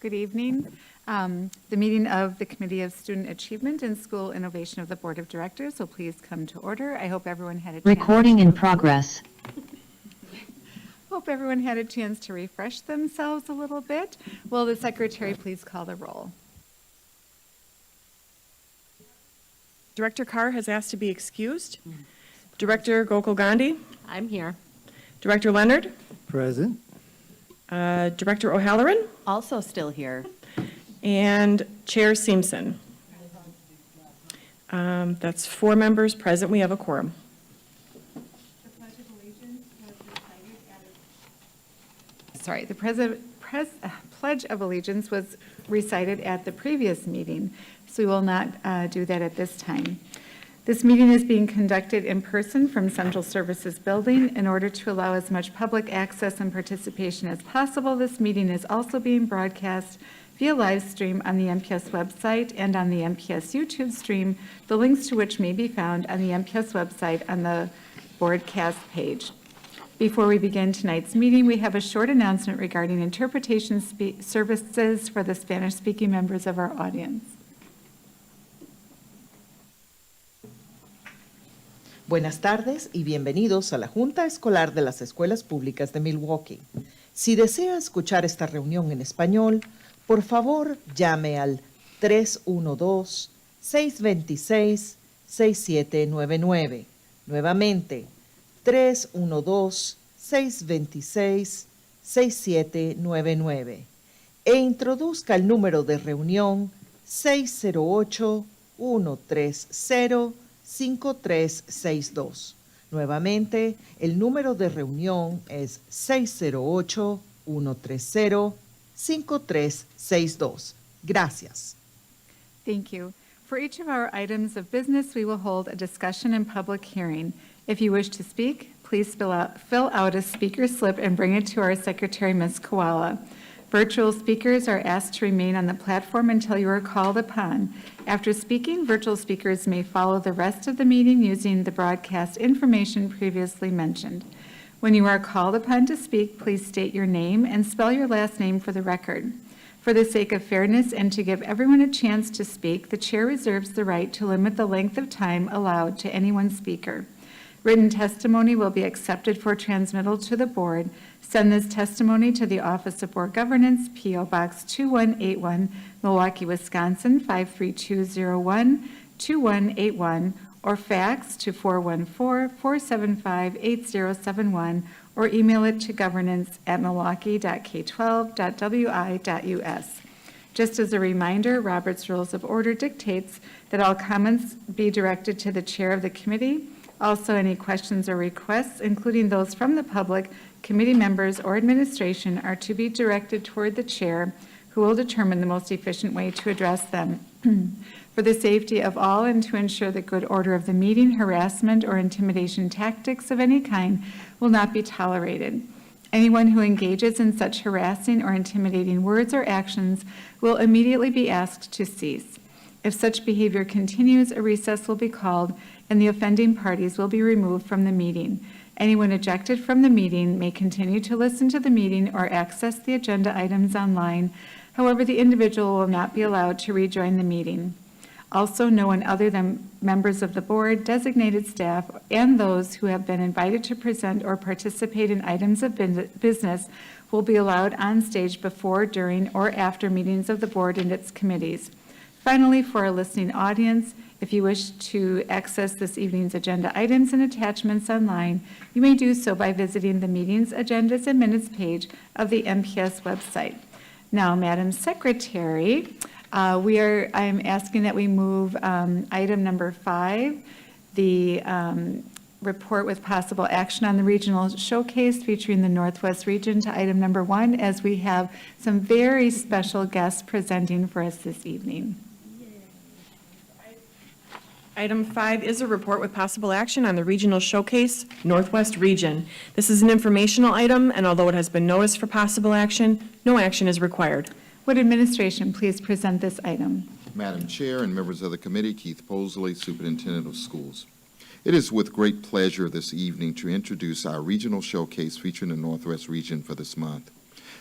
Good evening. The meeting of the Committee of Student Achievement and School Innovation of the Board of Directors will please come to order. I hope everyone had a chance. Recording in progress. Hope everyone had a chance to refresh themselves a little bit. Will the secretary please call the roll? Director Carr has asked to be excused. Director Gokul Gandhi. I'm here. Director Leonard. Present. Director O'Halloran. Also still here. And Chair Simpson. That's 4 members present. We have a quorum. The Pledge of Allegiance was recited at the previous meeting, so we will not do that at this time. This meeting is being conducted in person from Central Services Building. In order to allow as much public access and participation as possible, this meeting is also being broadcast via live stream on the MPS website and on the MPS YouTube stream, the links to which may be found on the MPS website on the broadcast page. Before we begin tonight's meeting, we have a short announcement regarding interpretation services for the Spanish-speaking members of our audience. Buenas tardes y bienvenidos a la Junta Escolar de las Escuelas Públicas de Milwaukee. Si desea escuchar esta reunión en español, por favor llame al 312-626-6799. Nuevamente, 312-626-6799 e introduzca el número de reunión 608-130-5362. Nuevamente, el número de reunión es 608-130-5362. Gracias. Thank you. For each of our items of business, we will hold a discussion and public hearing. If you wish to speak, please fill out a speaker slip and bring it to our secretary, Ms. Koala. Virtual speakers are asked to remain on the platform until you are called upon. After speaking, virtual speakers may follow the rest of the meeting using the broadcast information previously mentioned. When you are called upon to speak, please state your name and spell your last name for the record. For the sake of fairness and to give everyone a chance to speak, the chair reserves the right to limit the length of time allowed to any one speaker. Written testimony will be accepted for transmittal to the board. Send this testimony to the Office of Board Governance, P.O. Box 2181, Milwaukee, Wisconsin 53201, 2181, or fax to 414-475-8071, or email it to governance@milwaukee.k12.wi.us. Just as a reminder, Robert's Rules of Order dictates that all comments be directed to the chair of the committee. Also, any questions or requests, including those from the public, committee members, or administration, are to be directed toward the chair, who will determine the most efficient way to address them. For the safety of all and to ensure the good order of the meeting, harassment or intimidation tactics of any kind will not be tolerated. Anyone who engages in such harassing or intimidating words or actions will immediately be asked to cease. If such behavior continues, a recess will be called and the offending parties will be removed from the meeting. Anyone ejected from the meeting may continue to listen to the meeting or access the agenda items online. However, the individual will not be allowed to rejoin the meeting. Also, no one other than members of the board, designated staff, and those who have been invited to present or participate in items of business will be allowed on stage before, during, or after meetings of the board and its committees. Finally, for our listening audience, if you wish to access this evening's agenda items and attachments online, you may do so by visiting the meeting's agendas and minutes page of the MPS website. Now, Madam Secretary, I'm asking that we move item number 5, the report with possible action on the regional showcase featuring the Northwest region, to item number 1, as we have some very special guests presenting for us this evening. Item 5 is a report with possible action on the regional showcase, Northwest Region. This is an informational item, and although it has been noticed for possible action, no action is required. Would administration please present this item? Madam Chair and members of the committee, Keith Posley, Superintendent of Schools. It is with great pleasure this evening to introduce our regional showcase featuring the Northwest region for this month.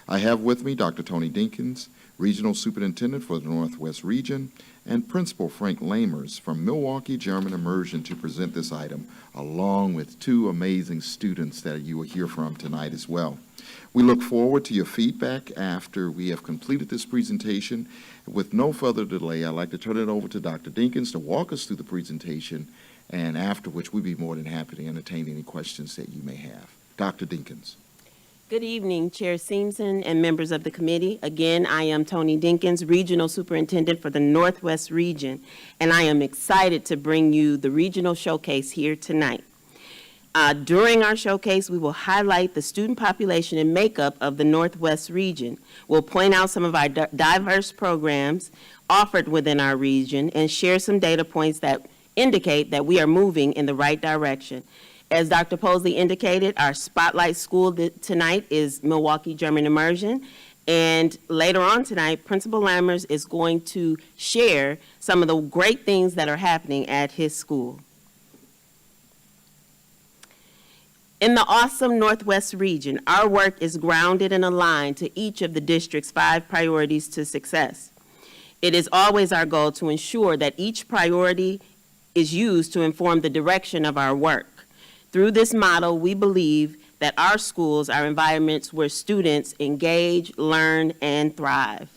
I have with me Dr. Tony Dinkins, Regional Superintendent for the Northwest Region, and Principal Frank Lamers from Milwaukee German Immersion to present this item, along with two amazing students that you will hear from tonight as well. We look forward to your feedback after we have completed this presentation. With no further delay, I'd like to turn it over to Dr. Dinkins to walk us through the presentation, and after which we'd be more than happy to entertain any questions that you may have. Dr. Dinkins. Good evening, Chair Simpson and members of the committee. Again, I am Tony Dinkins, Regional Superintendent for the Northwest Region, and I am excited to bring you the regional showcase here tonight. During our showcase, we will highlight the student population and makeup of the Northwest Region. We'll point out some of our diverse programs offered within our region and share some data points that indicate that we are moving in the right direction. As Dr. Posley indicated, our spotlight school tonight is Milwaukee German Immersion, and later on tonight, Principal Lammers is going to share some of the great things that are happening at his school. In the awesome Northwest Region, our work is grounded and aligned to each of the district's 5 priorities to success. It is always our goal to ensure that each priority is used to inform the direction of our work. Through this model, we believe that our schools are environments where students engage, learn, and thrive.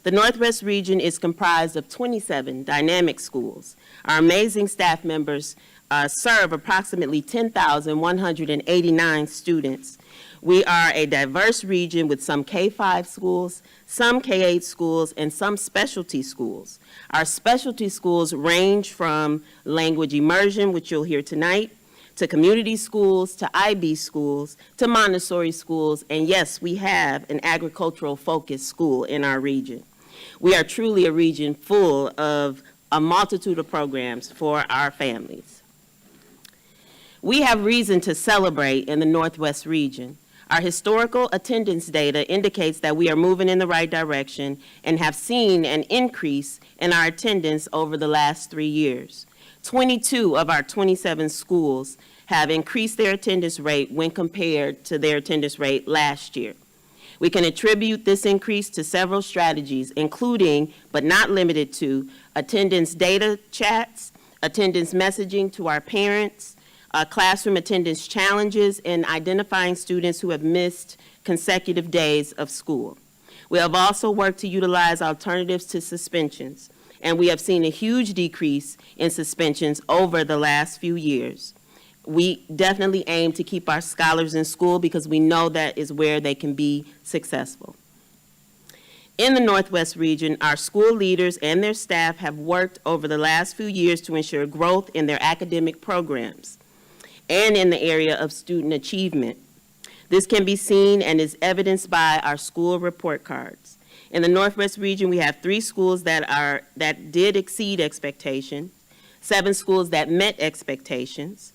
The Northwest Region is comprised of 27 dynamic schools. Our amazing staff members serve approximately 10,189 students. We are a diverse region with some K-5 schools, some K-8 schools, and some specialty schools. Our specialty schools range from language immersion, which you'll hear tonight, to community schools, to IB schools, to Montessori schools, and yes, we have an agricultural-focused school in our region. We are truly a region full of a multitude of programs for our families. We have reason to celebrate in the Northwest Region. Our historical attendance data indicates that we are moving in the right direction and have seen an increase in our attendance over the last 3 years. 22 of our 27 schools have increased their attendance rate when compared to their attendance rate last year. We can attribute this increase to several strategies, including, but not limited to, attendance data chats, attendance messaging to our parents, classroom attendance challenges, and identifying students who have missed consecutive days of school. We have also worked to utilize alternatives to suspensions, and we have seen a huge decrease in suspensions over the last few years. We definitely aim to keep our scholars in school because we know that is where they can be successful. In the Northwest Region, our school leaders and their staff have worked over the last few years to ensure growth in their academic programs and in the area of student achievement. This can be seen and is evidenced by our school report cards. In the Northwest Region, we have 3 schools that did exceed expectations, 7 schools that met expectations,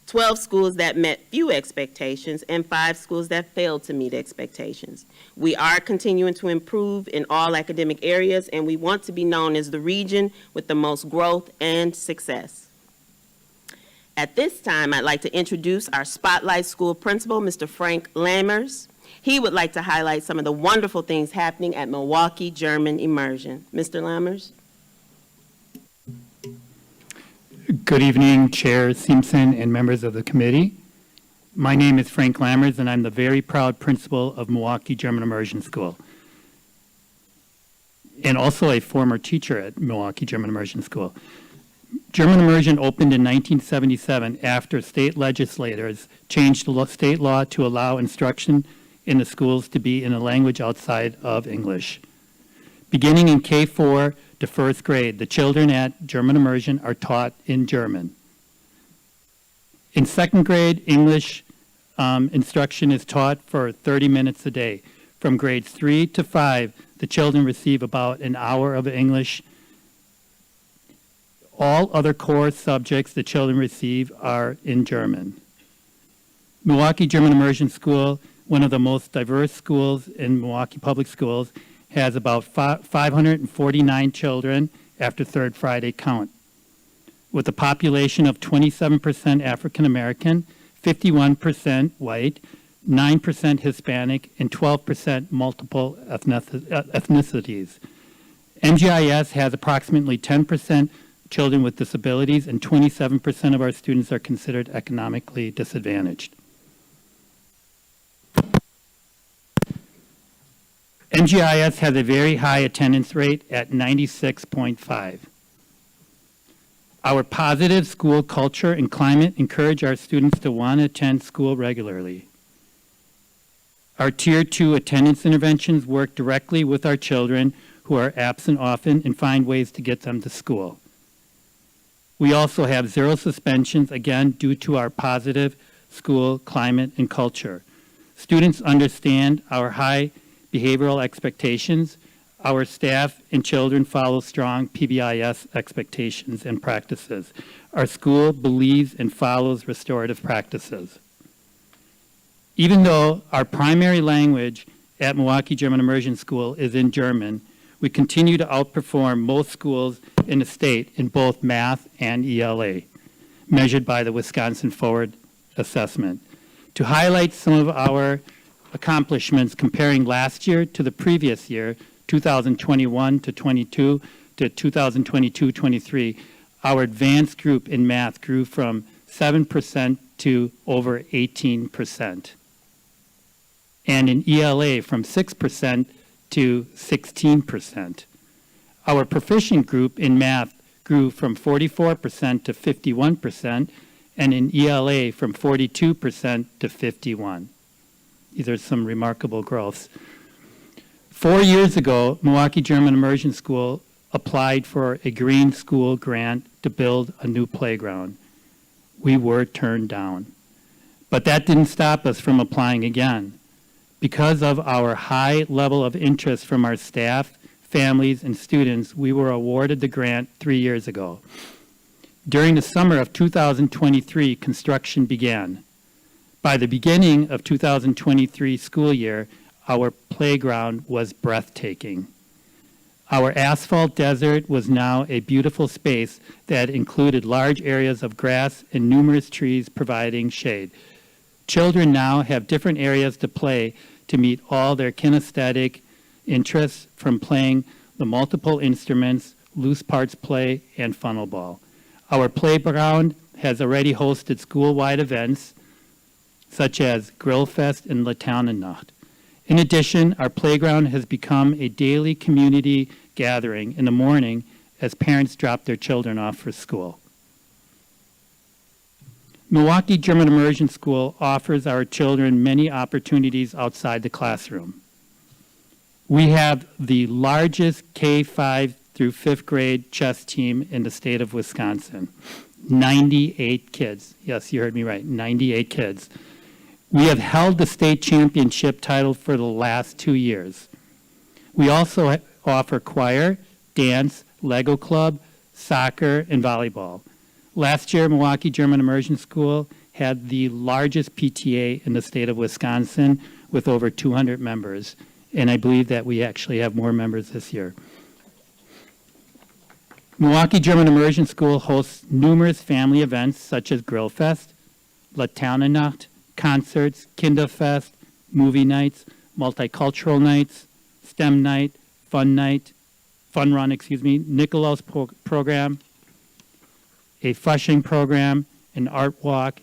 12 schools that met few expectations, and 5 schools that failed to meet expectations. We are continuing to improve in all academic areas, and we want to be known as the region with the most growth and success. At this time, I'd like to introduce our Spotlight School Principal, Mr. Frank Lamers. He would like to highlight some of the wonderful things happening at Milwaukee German Immersion. Mr. Lamers? Good evening, Chair Simpson and members of the committee. My name is Frank Lamers, and I'm the very proud principal of Milwaukee German Immersion School, and also a former teacher at Milwaukee German Immersion School. German Immersion opened in 1977 after state legislators changed the state law to allow instruction in the schools to be in a language outside of English. Beginning in K4 to 1st grade, the children at German Immersion are taught in German. In 2nd grade, English instruction is taught for 30 minutes a day. From grades 3 to 5, the children receive about an hour of English. All other core subjects the children receive are in German. Milwaukee German Immersion School, one of the most diverse schools in Milwaukee Public Schools, has about 549 children after Third Friday count, with a population of 27% African American, 51% white, 9% Hispanic, and 12% multiple ethnicities. MGIS has approximately 10% children with disabilities, and 27% of our students are considered economically disadvantaged. MGIS has a very high attendance rate at 96.5. Our positive school culture and climate encourage our students to want to attend school regularly. Our Tier 2 attendance interventions work directly with our children who are absent often and find ways to get them to school. We also have 0 suspensions, again, due to our positive school climate and culture. Students understand our high behavioral expectations. Our staff and children follow strong PBIS expectations and practices. Our school believes and follows restorative practices. Even though our primary language at Milwaukee German Immersion School is in German, we continue to outperform most schools in the state in both math and ELA, measured by the Wisconsin Forward Assessment. To highlight some of our accomplishments comparing last year to the previous year, 2021 to 22 to 2022-23, our advanced group in math grew from 7% to over 18%. And in ELA from 6% to 16%. Our proficient group in math grew from 44% to 51%, and in ELA from 42% to 51%. These are some remarkable growths. 4 years ago, Milwaukee German Immersion School applied for a Green School grant to build a new playground. We were turned down. But that didn't stop us from applying again. Because of our high level of interest from our staff, families, and students, we were awarded the grant 3 years ago. During the summer of 2023, construction began. By the beginning of 2023 school year, our playground was breathtaking. Our asphalt desert was now a beautiful space that included large areas of grass and numerous trees providing shade. Children now have different areas to play to meet all their kinesthetic interests, from playing the multiple instruments, loose parts play, and funnel ball. Our playground has already hosted school-wide events such as Grill Fest and Laternennacht. In addition, our playground has become a daily community gathering in the morning as parents drop their children off for school. Milwaukee German Immersion School offers our children many opportunities outside the classroom. We have the largest K-5 through 5th grade chess team in the state of Wisconsin. 98 kids. Yes, you heard me right, 98 kids. We have held the state championship title for the last 2 years. We also offer choir, dance, Lego club, soccer, and volleyball. Last year, Milwaukee German Immersion School had the largest PTA in the state of Wisconsin with over 200 members, and I believe that we actually have more members this year. Milwaukee German Immersion School hosts numerous family events such as Grill Fest, Laternennacht, concerts, Kinderfest, movie nights, multicultural nights, STEM night, fun run, Nikolaus program, a Flushing program, an art walk,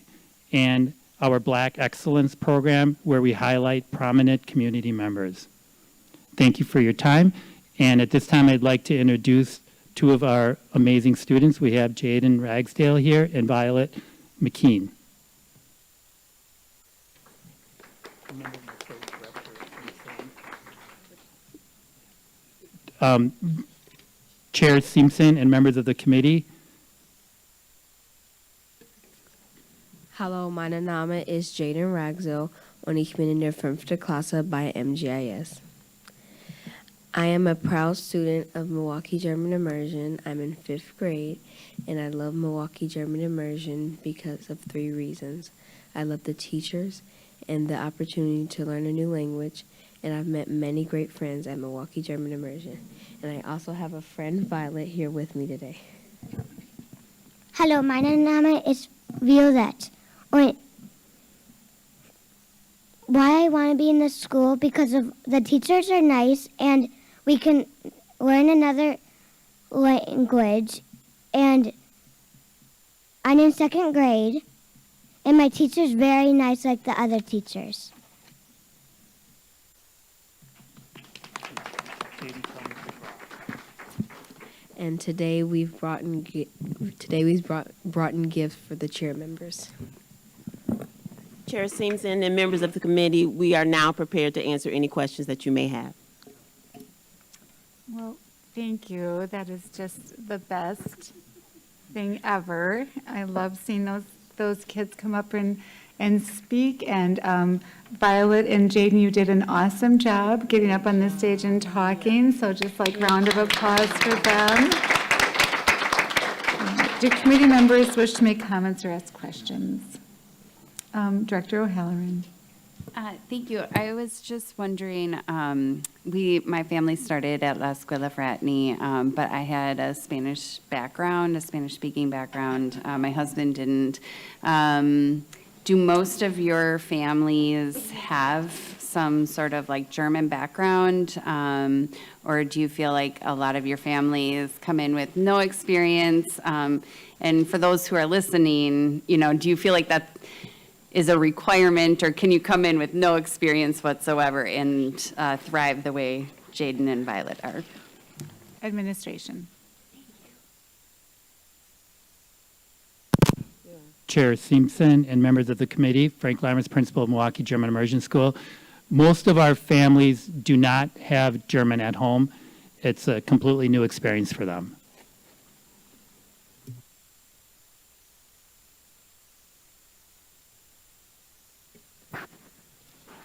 and our Black Excellence program where we highlight prominent community members. Thank you for your time. And at this time, I'd like to introduce two of our amazing students. We have Jaden Ragsdale here and Violet McKean. Chair Simpson and members of the committee. Hallo, mein Name ist Jaden Ragsdale und ich bin in der 5. Klasse bei MGIS. I am a proud student of Milwaukee German Immersion. I'm in 5th grade, and I love Milwaukee German Immersion because of 3 reasons. I love the teachers and the opportunity to learn a new language, and I've met many great friends at Milwaukee German Immersion. And I also have a friend, Violet, here with me today. Hallo, mein Name ist Violette. Und why I want to be in this school because of the teachers are nice and we can learn another language. And I'm in 2nd grade, and my teacher's very nice like the other teachers. And today we've brought in gifts for the chair members. Chair Simpson and members of the committee, we are now prepared to answer any questions that you may have. Well, thank you. That is just the best thing ever. I love seeing those kids come up and speak. And Violet and Jaden, you did an awesome job getting up on the stage and talking. So just like round of applause for them. Do committee members wish to make comments or ask questions? Director O'Halloran. Thank you. I was just wondering, my family started at La Escuela Fraternity, but I had a Spanish background, a Spanish-speaking background. My husband didn't. Do most of your families have some sort of like German background, or do you feel like a lot of your families come in with no experience? And for those who are listening, do you feel like that is a requirement, or can you come in with no experience whatsoever and thrive the way Jaden and Violet are? Administration. Chair Simpson and members of the committee, Frank Lammers, principal of Milwaukee German Immersion School. Most of our families do not have German at home. It's a completely new experience for them.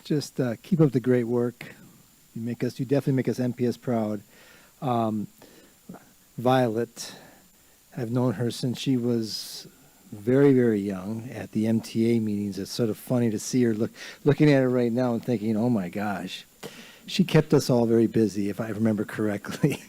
Just keep up the great work. You definitely make us MPS proud. Violet, I've known her since she was very, very young at the MTA meetings. It's sort of funny to see her looking at her right now and thinking, oh my gosh, she kept us all very busy, if I remember correctly.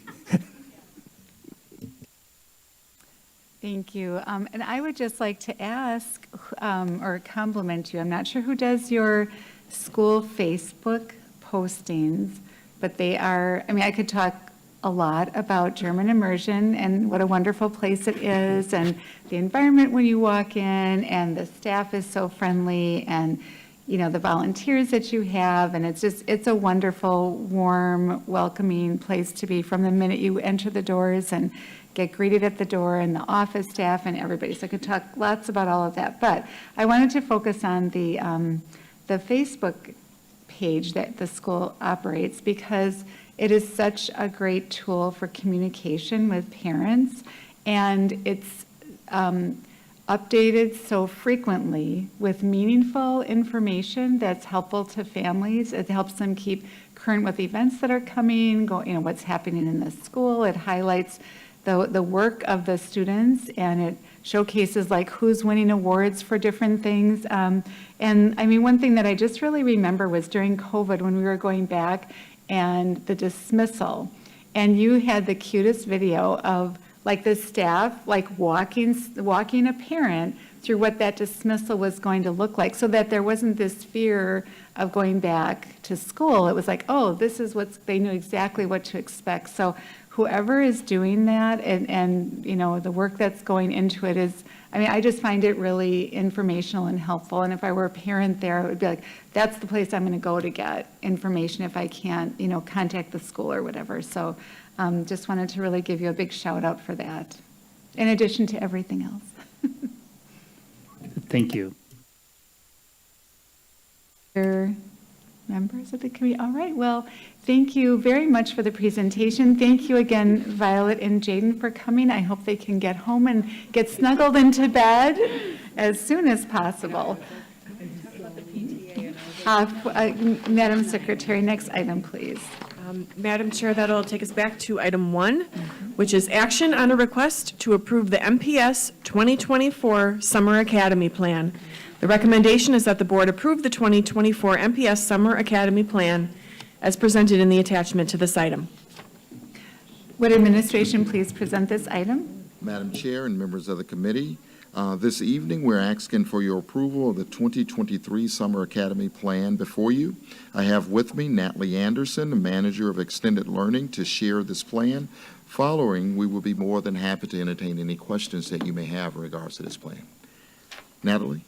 Thank you. And I would just like to ask or compliment you. I'm not sure who does your school Facebook postings, but they are, I could talk a lot about German immersion and what a wonderful place it is, and the environment when you walk in, and the staff is so friendly, and the volunteers that you have, and it's a wonderful, warm, welcoming place to be from the minute you enter the doors and get greeted at the door, and the office staff and everybody. So I could talk lots about all of that, but I wanted to focus on the Facebook page that the school operates, because it is such a great tool for communication with parents, and it's updated so frequently with meaningful information that's helpful to families. It helps them keep current with events that are coming, what's happening in the school. It highlights the work of the students, and it showcases like who's winning awards for different things. And one thing that I just really remember was during COVID when we were going back and the dismissal, and you had the cutest video of like the staff like walking a parent through what that dismissal was going to look like, so that there wasn't this fear of going back to school. It was like, oh, this is they knew exactly what to expect. So whoever is doing that and the work that's going into it is, I just find it really informational and helpful. And if I were a parent there, it would be like, that's the place I'm going to go to get information if I can't, contact the school or whatever. So just wanted to really give you a big shout out for that, in addition to everything else. Thank you. Members of the committee. All right. Well, thank you very much for the presentation. Thank you again, Violet and Jaden, for coming. I hope they can get home and get snuggled into bed as soon as possible. Madam Secretary, next item, please. Madam Chair, that'll take us back to item 1, which is action on a request to approve the MPS 2024 Summer Academy Plan. The recommendation is that the board approve the 2024 MPS Summer Academy Plan as presented in the attachment to this item. Would administration please present this item? Madam Chair and members of the committee, This evening, we're asking for your approval of the 2023 Summer Academy Plan before you. I have with me Natalie Anderson, the Manager of Extended Learning, to share this plan. Following, we will be more than happy to entertain any questions that you may have in regards to this plan. Natalie?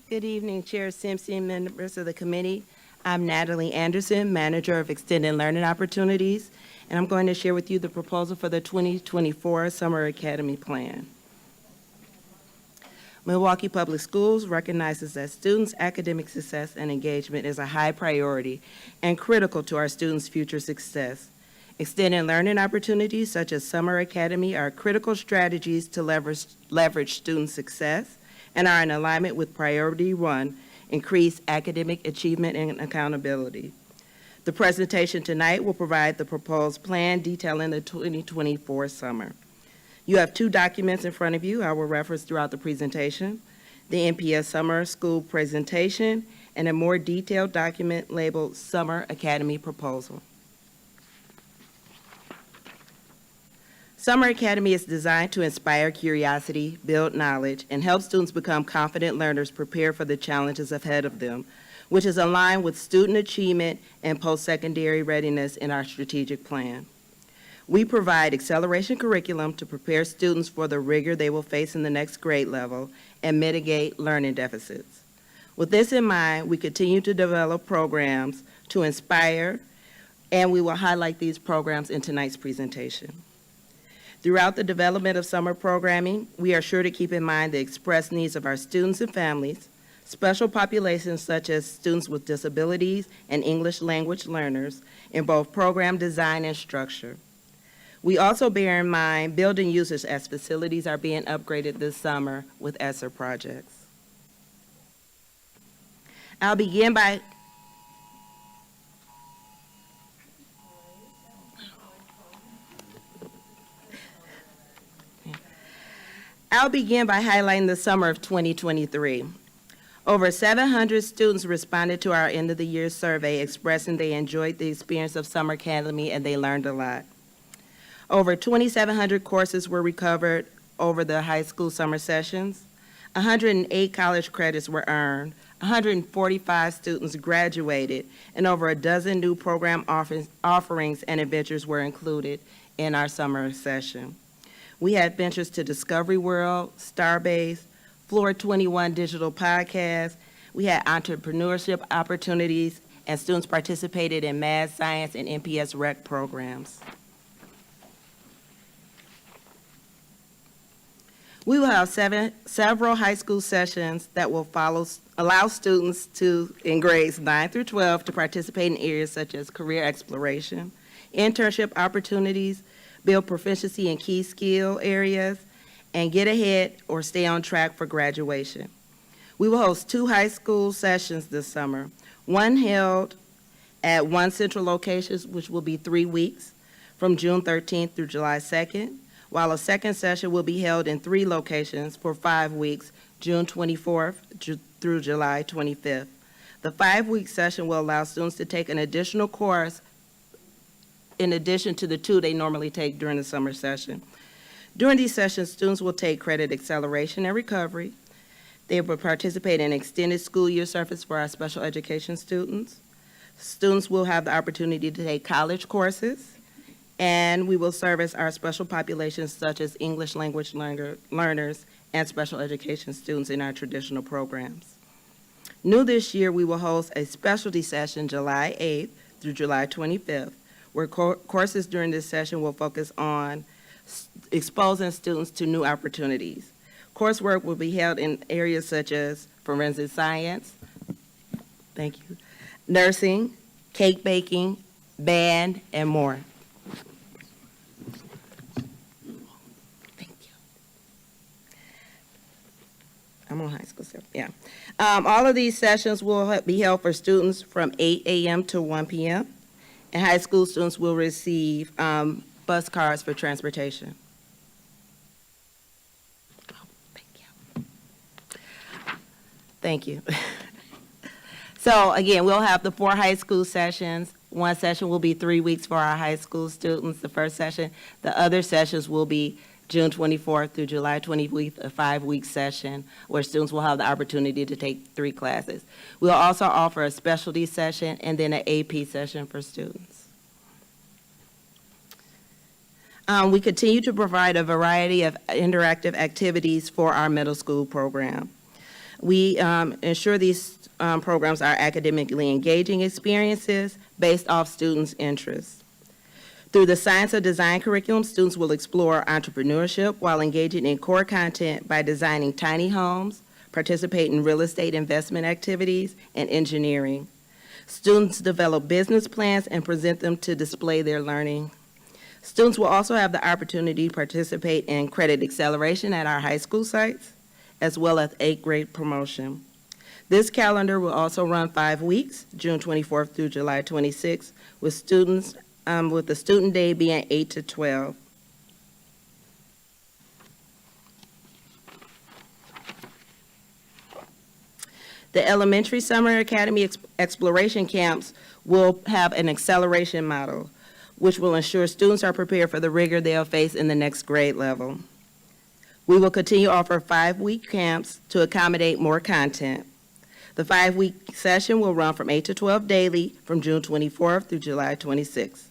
Good evening, Chair Simpson, members of the committee. I'm Natalie Anderson, Manager of Extended Learning Opportunities, and I'm going to share with you the proposal for the 2024 Summer Academy Plan. Milwaukee Public Schools recognizes that students' academic success and engagement is a high priority and critical to our students' future success. Extended learning opportunities such as Summer Academy are critical strategies to leverage student success and are in alignment with Priority 1, increase academic achievement and accountability. The presentation tonight will provide the proposed plan detailing the 2024 summer. You have two documents in front of you I will reference throughout the presentation: the MPS Summer School Presentation and a more detailed document labeled Summer Academy Proposal. Summer Academy is designed to inspire curiosity, build knowledge, and help students become confident learners prepared for the challenges ahead of them, which is aligned with student achievement and post-secondary readiness in our strategic plan. We provide acceleration curriculum to prepare students for the rigor they will face in the next grade level and mitigate learning deficits. With this in mind, we continue to develop programs to inspire, and we will highlight these programs in tonight's presentation. Throughout the development of summer programming, we are sure to keep in mind the express needs of our students and families, special populations such as students with disabilities and English language learners in both program design and structure. We also bear in mind building users as facilities are being upgraded this summer with ESSER projects. I'll begin by highlighting the summer of 2023. Over 700 students responded to our end of the year survey expressing they enjoyed the experience of Summer Academy and they learned a lot. Over 2,700 courses were recovered over the high school summer sessions. 108 college credits were earned. 145 students graduated, and over a dozen new program offerings and adventures were included in our summer session. We had ventures to Discovery World, Starbase, Floor 21 digital podcast. We had entrepreneurship opportunities, and students participated in math, science, and MPS rec programs. We will have several high school sessions that will allow students in grades 9 through 12 to participate in areas such as career exploration, internship opportunities, build proficiency in key skill areas, and get ahead or stay on track for graduation. We will host 2 high school sessions this summer, one held at one central location, which will be 3 weeks, from June 13th through July 2nd, while a second session will be held in 3 locations for 5 weeks, June 24th through July 25th. The 5-week session will allow students to take an additional course in addition to the 2 they normally take during the summer session. During these sessions, students will take credit acceleration and recovery. They will participate in extended school year service for our special education students. Students will have the opportunity to take college courses, and we will service our special populations such as English language learners and special education students in our traditional programs. New this year, we will host a specialty session July 8th through July 25th, where courses during this session will focus on exposing students to new opportunities. Coursework will be held in areas such as forensic science, nursing, cake baking, band, and more. I'm on high school stuff, yeah. All of these sessions will be held for students from 8 a.m. to 1 p.m., and high school students will receive bus cards for transportation. Thank you. So again, we'll have the 4 high school sessions, One session will be 3 weeks for our high school students, the first session. The other sessions will be June 24th through July 28th, a 5-week session where students will have the opportunity to take 3 classes. We'll also offer a specialty session and then an AP session for students. We continue to provide a variety of interactive activities for our middle school program. We ensure these programs are academically engaging experiences based off students' interests. Through the Science of Design curriculum, students will explore entrepreneurship while engaging in core content by designing tiny homes, participate in real estate investment activities, and engineering. Students develop business plans and present them to display their learning. Students will also have the opportunity to participate in credit acceleration at our high school sites, as well as 8th grade promotion. This calendar will also run 5 weeks, June 24th through July 26th, with students with the student day being 8 to 12. The elementary summer academy exploration camps will have an acceleration model, which will ensure students are prepared for the rigor they'll face in the next grade level. We will continue to offer 5-week camps to accommodate more content. The 5-week session will run from 8 to 12 daily from June 24th through July 26th.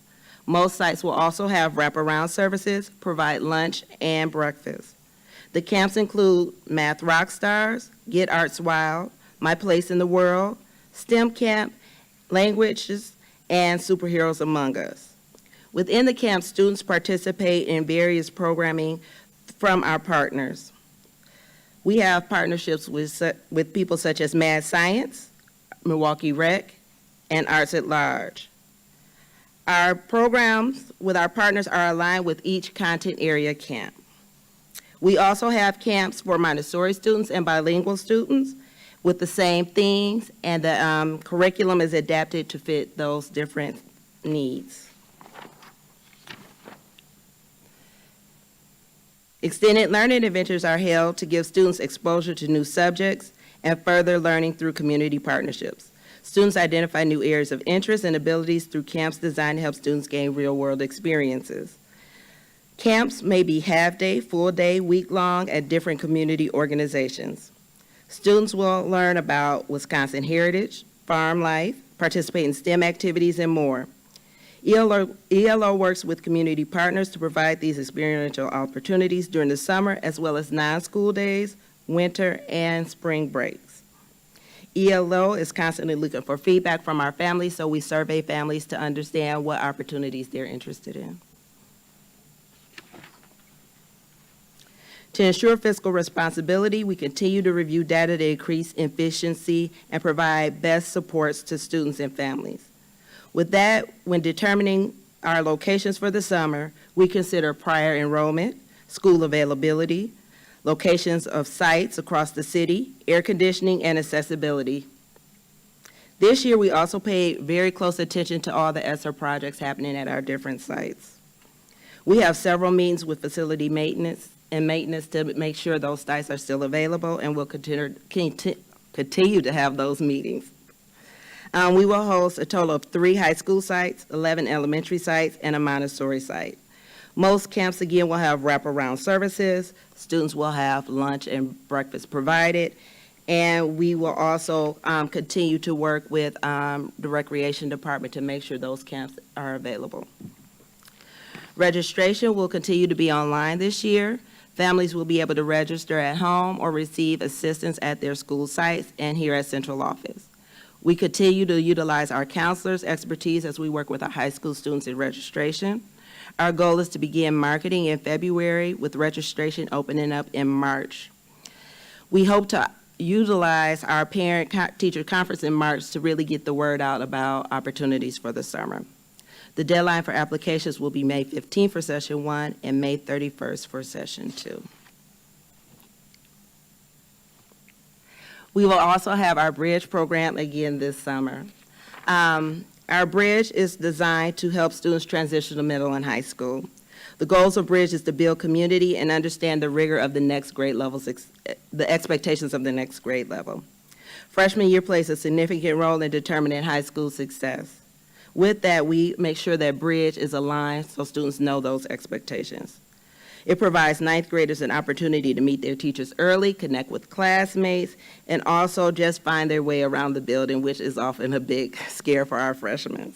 Most sites will also have wraparound services, provide lunch and breakfast. The camps include Math Rockstars, Get Arts Wild, My Place in the World, STEM Camp, Languages, and Superheroes Among Us. Within the camp, students participate in various programming from our partners. We have partnerships with people such as Mad Science, Milwaukee Rec, and Arts at Large. Our programs with our partners are aligned with each content area camp. We also have camps for Montessori students and bilingual students with the same themes, and the curriculum is adapted to fit those different needs. Extended learning adventures are held to give students exposure to new subjects and further learning through community partnerships. Students identify new areas of interest and abilities through camps designed to help students gain real-world experiences. Camps may be half-day, full-day, week-long at different community organizations. Students will learn about Wisconsin heritage, farm life, participate in STEM activities, and more. ELO works with community partners to provide these experiential opportunities during the summer as well as non-school days, winter, and spring breaks. ELO is constantly looking for feedback from our families, so we survey families to understand what opportunities they're interested in. To ensure fiscal responsibility, we continue to review data to increase efficiency and provide best supports to students and families. With that, when determining our locations for the summer, we consider prior enrollment, school availability, locations of sites across the city, air conditioning, and accessibility. This year, we also paid very close attention to all the ESSER projects happening at our different sites. We have several meetings with facility maintenance to make sure those sites are still available, and we'll continue to have those meetings. We will host a total of 3 high school sites, 11 elementary sites, and a Montessori site. Most camps, again, will have wraparound services. Students will have lunch and breakfast provided. And we will also continue to work with the Recreation Department to make sure those camps are available. Registration will continue to be online this year. Families will be able to register at home or receive assistance at their school sites and here at central office. We continue to utilize our counselors' expertise as we work with our high school students in registration. Our goal is to begin marketing in February with registration opening up in March. We hope to utilize our parent-teacher conference in March to really get the word out about opportunities for the summer. The deadline for applications will be May 15th for session 1 and May 31st for session 2. We will also have our Bridge program again this summer. Our Bridge is designed to help students transition to middle and high school. The goals of Bridge is to build community and understand the rigor of the next grade levels, the expectations of the next grade level. Freshman year plays a significant role in determining high school success. With that, we make sure that bridge is aligned so students know those expectations. It provides ninth graders an opportunity to meet their teachers early, connect with classmates, and also just find their way around the building, which is often a big scare for our freshmen.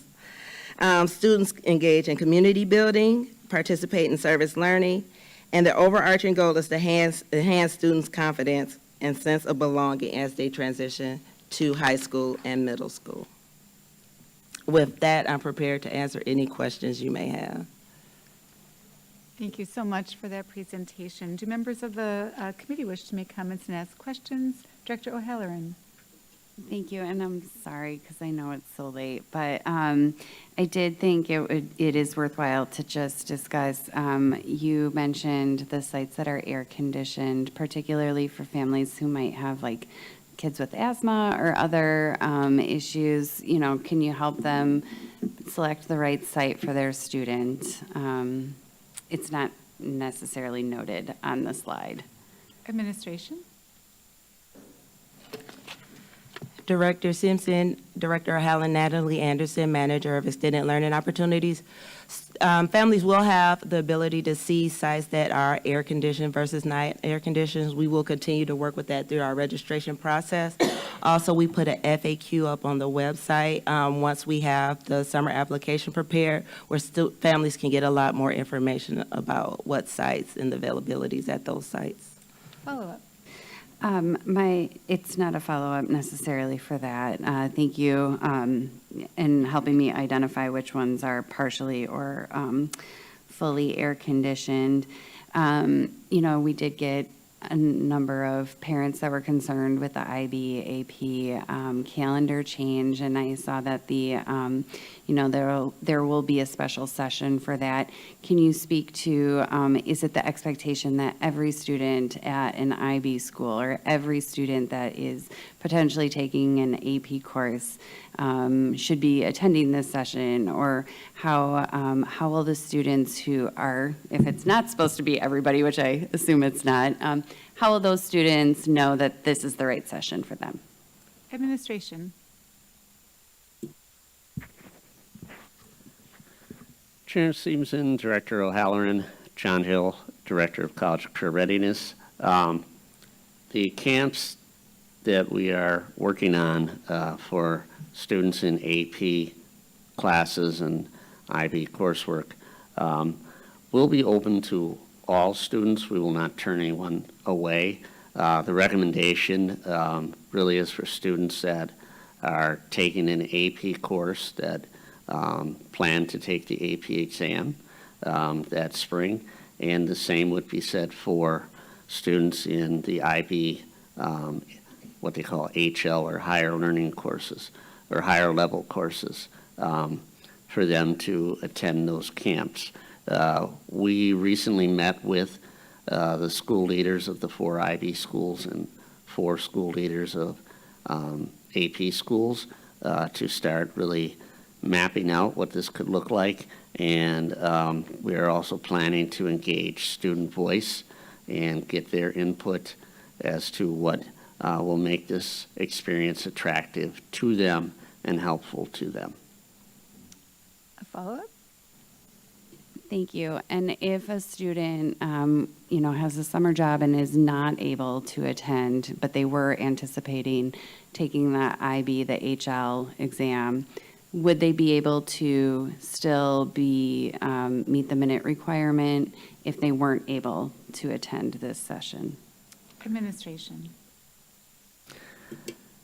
Students engage in community building, participate in service learning, and the overarching goal is to enhance students' confidence and sense of belonging as they transition to high school and middle school. With that, I'm prepared to answer any questions you may have. Thank you so much for that presentation. Do members of the committee wish to make comments and ask questions? Director O'Halloran. Thank you, and I'm sorry because I know it's so late, but I did think it is worthwhile to just discuss. You mentioned the sites that are air conditioned, particularly for families who might have like kids with asthma or other issues. You know, can you help them select the right site for their student? It's not necessarily noted on the slide. Administration. Director Simpson, Director O'Halloran, Natalie Anderson, Manager of Extended Learning Opportunities. Families will have the ability to see sites that are air conditioned versus not air conditioned. We will continue to work with that through our registration process. Also, we put an FAQ up on the website once we have the summer application prepared, where families can get a lot more information about what sites and the availabilities at those sites. Follow-up. It's not a follow-up necessarily for that. Thank you in helping me identify which ones are partially or fully air-conditioned. You know, we did get a number of parents that were concerned with the IB AP calendar change, and I saw that the you know, there will be a special session for that. Can you speak to, is it the expectation that every student at an IB school or every student that is potentially taking an AP course should be attending this session, or how will the students who are, if it's not supposed to be everybody, which I assume it's not, how will those students know that this is the right session for them? Administration. Chair Stevenson, Director O'Halloran, John Hill, Director of College Career Readiness. The camps that we are working on for students in AP classes and IB coursework will be open to all students. We will not turn anyone away. The recommendation really is for students that are taking an AP course that plan to take the AP exam that spring, and the same would be said for students in the IB, what they call HL or higher learning courses or higher level courses, for them to attend those camps. We recently met with the school leaders of the 4 IB schools and 4 school leaders of AP schools to start really mapping out what this could look like, and we are also planning to engage student voice and get their input as to what will make this experience attractive to them and helpful to them. A follow-up? Thank you. And if a student, you know, has a summer job and is not able to attend, but they were anticipating taking the IB, the HL exam, would they be able to still be meet the minute requirement if they weren't able to attend this session? Administration.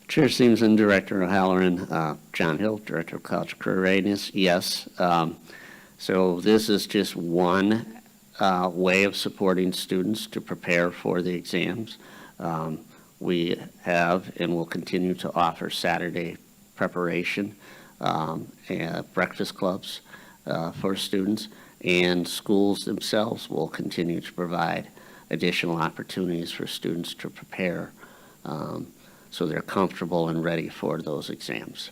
Chair Stevenson, Director O'Halloran, John Hill, Director of College Career Readiness. Yes. So this is just one way of supporting students to prepare for the exams. We have and will continue to offer Saturday preparation and breakfast clubs for students, and schools themselves will continue to provide additional opportunities for students to prepare so they're comfortable and ready for those exams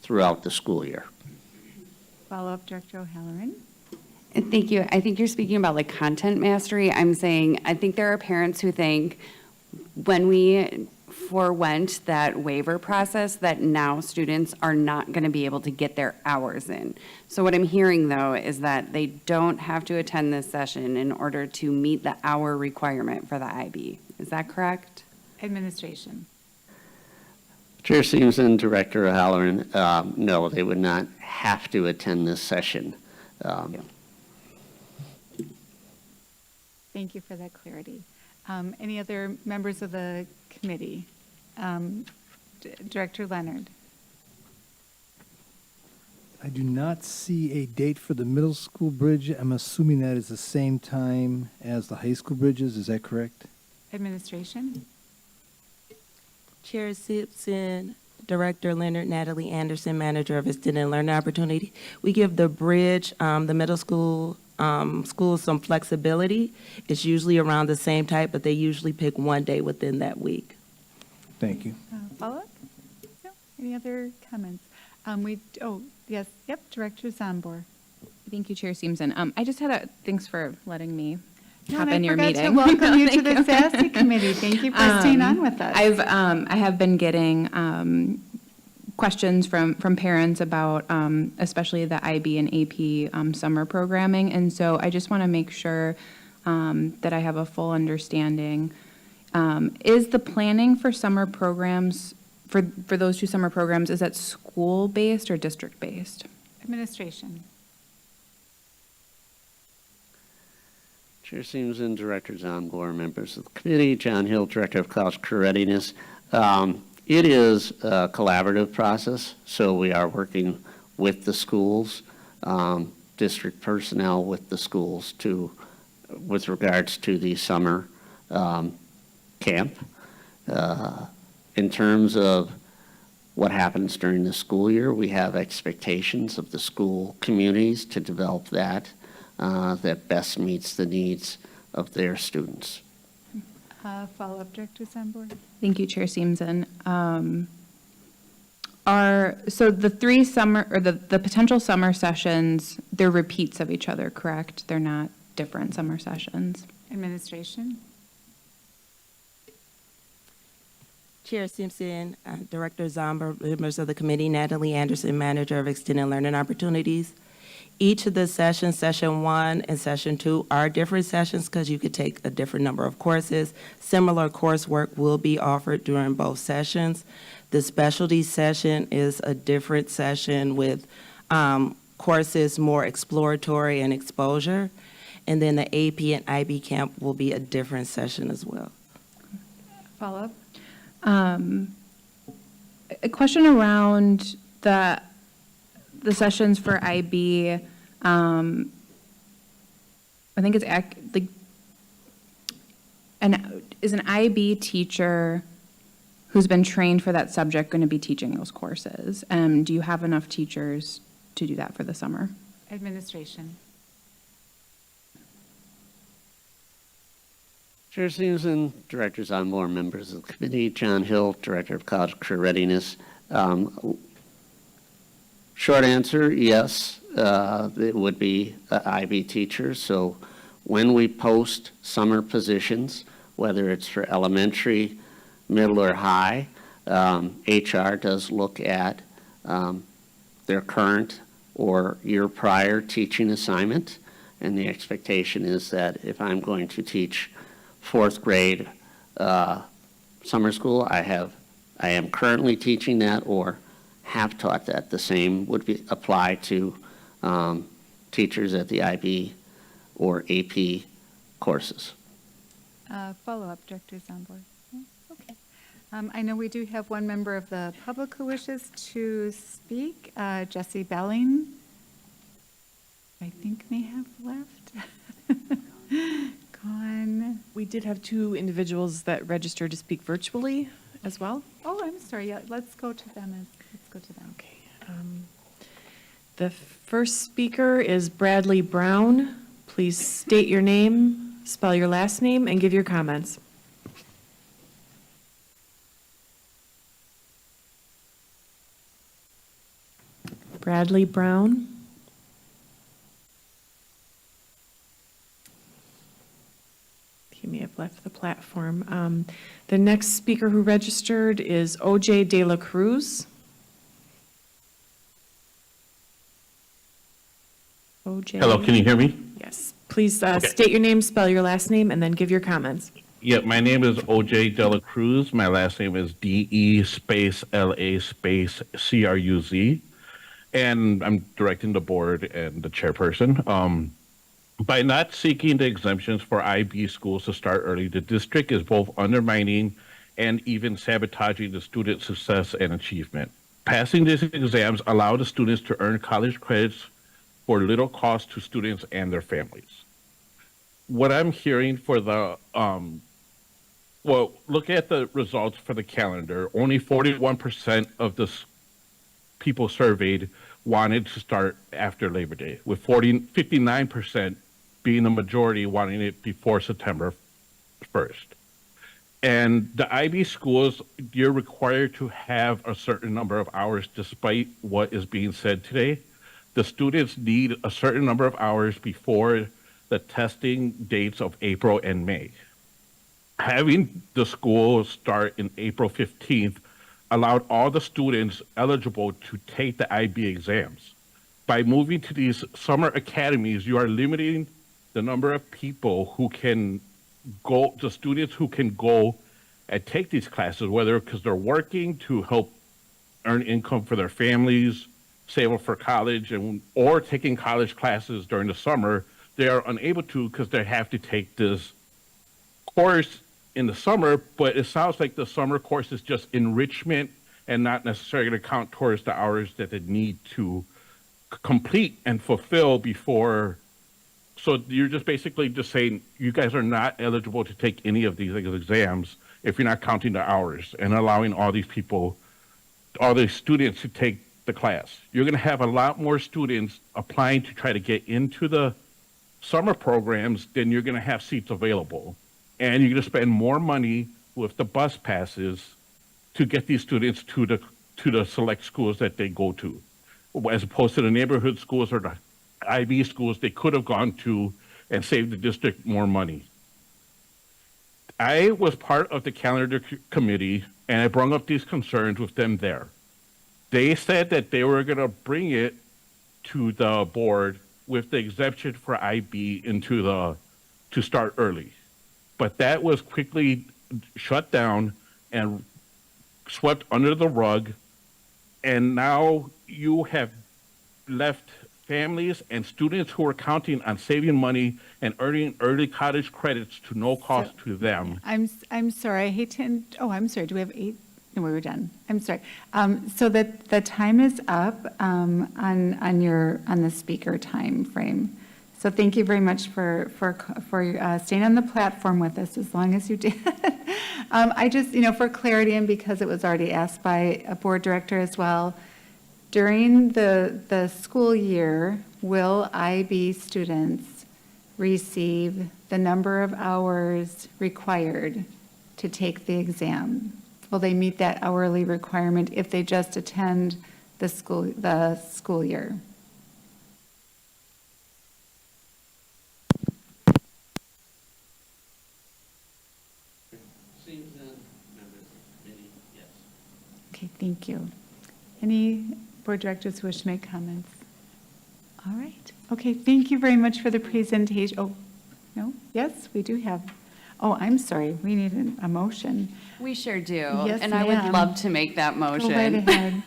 throughout the school year. Follow-up, Director O'Halloran. Thank you. I think you're speaking about like content mastery. I'm saying, I think there are parents who think when we forewent that waiver process that now students are not going to be able to get their hours in. So what I'm hearing, though, is that they don't have to attend this session in order to meet the hour requirement for the IB. Is that correct? Administration. Chair Stevenson, Director O'Halloran, no, they would not have to attend this session. Thank you for that clarity. Any other members of the committee? Director Leonard. I do not see a date for the middle school bridge. I'm assuming that is the same time as the high school bridges. Is that correct? Administration. Chair Simpson, Director Leonard, Natalie Anderson, Manager of Extended Learning Opportunity. We give the bridge, the middle school schools some flexibility. It's usually around the same type, but they usually pick one day within that week. Thank you. Follow-up? No? Any other comments? Yes, yep, Director Zambor. Thank you, Chair Stevenson. I just had thanks for letting me No, hop and in your I meeting. forgot to welcome you to Thank the SASI committee. Thank you for staying on with us. I have been getting questions from parents about especially the IB and AP summer programming, and so I just want to make sure that I have a full understanding. Is the planning for summer programs, for those two summer programs, is that school-based or district-based? Administration. Chair Stevenson, Director Zambor, members of the committee, John Hill, Director of College Career Readiness. It is a collaborative process, so we are working with the schools, district personnel with the schools with regards to the summer camp. In terms of what happens during the school year, we have expectations of the school communities to develop that best meets the needs of their students. Follow-up, Director Zambor. Thank you, Chair Stevenson. So the three summer, or the potential summer sessions, they're repeats of each other, correct? They're not different summer sessions? Administration. Chair Simpson, Director Zomber, members of the committee, Natalie Anderson, Manager of Extended Learning Opportunities. Each of the sessions, Session 1 and Session 2, are different sessions because you could take a different number of courses. Similar coursework will be offered during both sessions. The specialty session is a different session with courses more exploratory and exposure. And then the AP and IB camp will be a different session as well. Follow-up. A question around the sessions for IB. I think it's is an IB teacher who's been trained for that subject going to be teaching those courses? Do you have enough teachers to do that for the summer? Administration. Chair Stevenson, Directors on board, members of the committee, John Hill, Director of College Career Readiness. Short answer, yes, it would be IB teachers. So when we post summer positions, whether it's for elementary, middle, or high, HR does look at their current or year prior teaching assignment. And the expectation is that if I'm going to teach fourth grade summer school, I am currently teaching that or have taught that. The same would apply to teachers at the IB or AP courses. Follow-up, Director Zambor. Okay. I know we do have one member of the public who wishes to speak, Jesse Belling. I think may have left. Gone. We did have two individuals that registered to speak virtually as well. Oh, I'm sorry. Yeah, let's go to them. Let's go to them. Okay. The first speaker is Bradley Brown. Please state your name, spell your last name, and give your comments. Bradley Brown. He may have left left the platform. The next speaker who registered is OJ De La Cruz. OJ. Hello, can you hear me? Yes. Please state your name, spell your last name, and then give your comments. Yeah, my name is OJ De La Cruz. My last name is DE space LA space CRUZ. And I'm directing the board and the chairperson. By not seeking the exemptions for IB schools to start early, the district is both undermining and even sabotaging the student success and achievement. Passing these exams allow the students to earn college credits for little cost to students and their families. What I'm hearing for the, well, look at the results for the calendar. Only 41% of the people surveyed wanted to start after Labor Day, with 59% being the majority wanting it before September 1st. And the IB schools, you're required to have a certain number of hours despite what is being said today. The students need a certain number of hours before the testing dates of April and May. Having the school start in April 15th allowed all the students eligible to take the IB exams. By moving to these summer academies, you are limiting the number of people who can go, the students who can go and take these classes, whether because they're working to help earn income for their families, save up for college, or taking college classes during the summer. They are unable to because they have to take this course in the summer, but it sounds like the summer course is just enrichment and not necessarily going to count towards the hours that they need to complete and fulfill before. So you're just basically just saying you guys are not eligible to take any of these exams if you're not counting the hours and allowing all these people, all these students to take the class. You're going to have a lot more students applying to try to get into the summer programs than you're going to have seats available. And you're going to spend more money with the bus passes to get these students to the select schools that they go to, as opposed to the neighborhood schools or the IB schools they could have gone to and saved the district more money. I was part of the calendar committee, and I brought up these concerns with them there. They said that they were going to bring it to the board with the exemption for IB to start early. But that was quickly shut down and swept under the rug. And now you have left families and students who are counting on saving money and earning early college credits to no cost to them. I'm sorry, I hate to, I'm sorry, do we have 8? No, we were done. I'm sorry. So that the time is up on the speaker time frame. So thank you very much for staying on the platform with us as long as you did. I just, for clarity and because it was already asked by a board director as well, during the school year, will IB students receive the number of hours required to take the exam? Will they meet that hourly requirement if they just attend the school year? Okay, thank you. Any board directors who wish to make comments? All right. Okay, thank you very much for the presentation. Oh, no? Yes, we do have. Oh, I'm sorry. We need a motion. We sure do. Yes, and I would ma'am. love to make that motion. Go right ahead.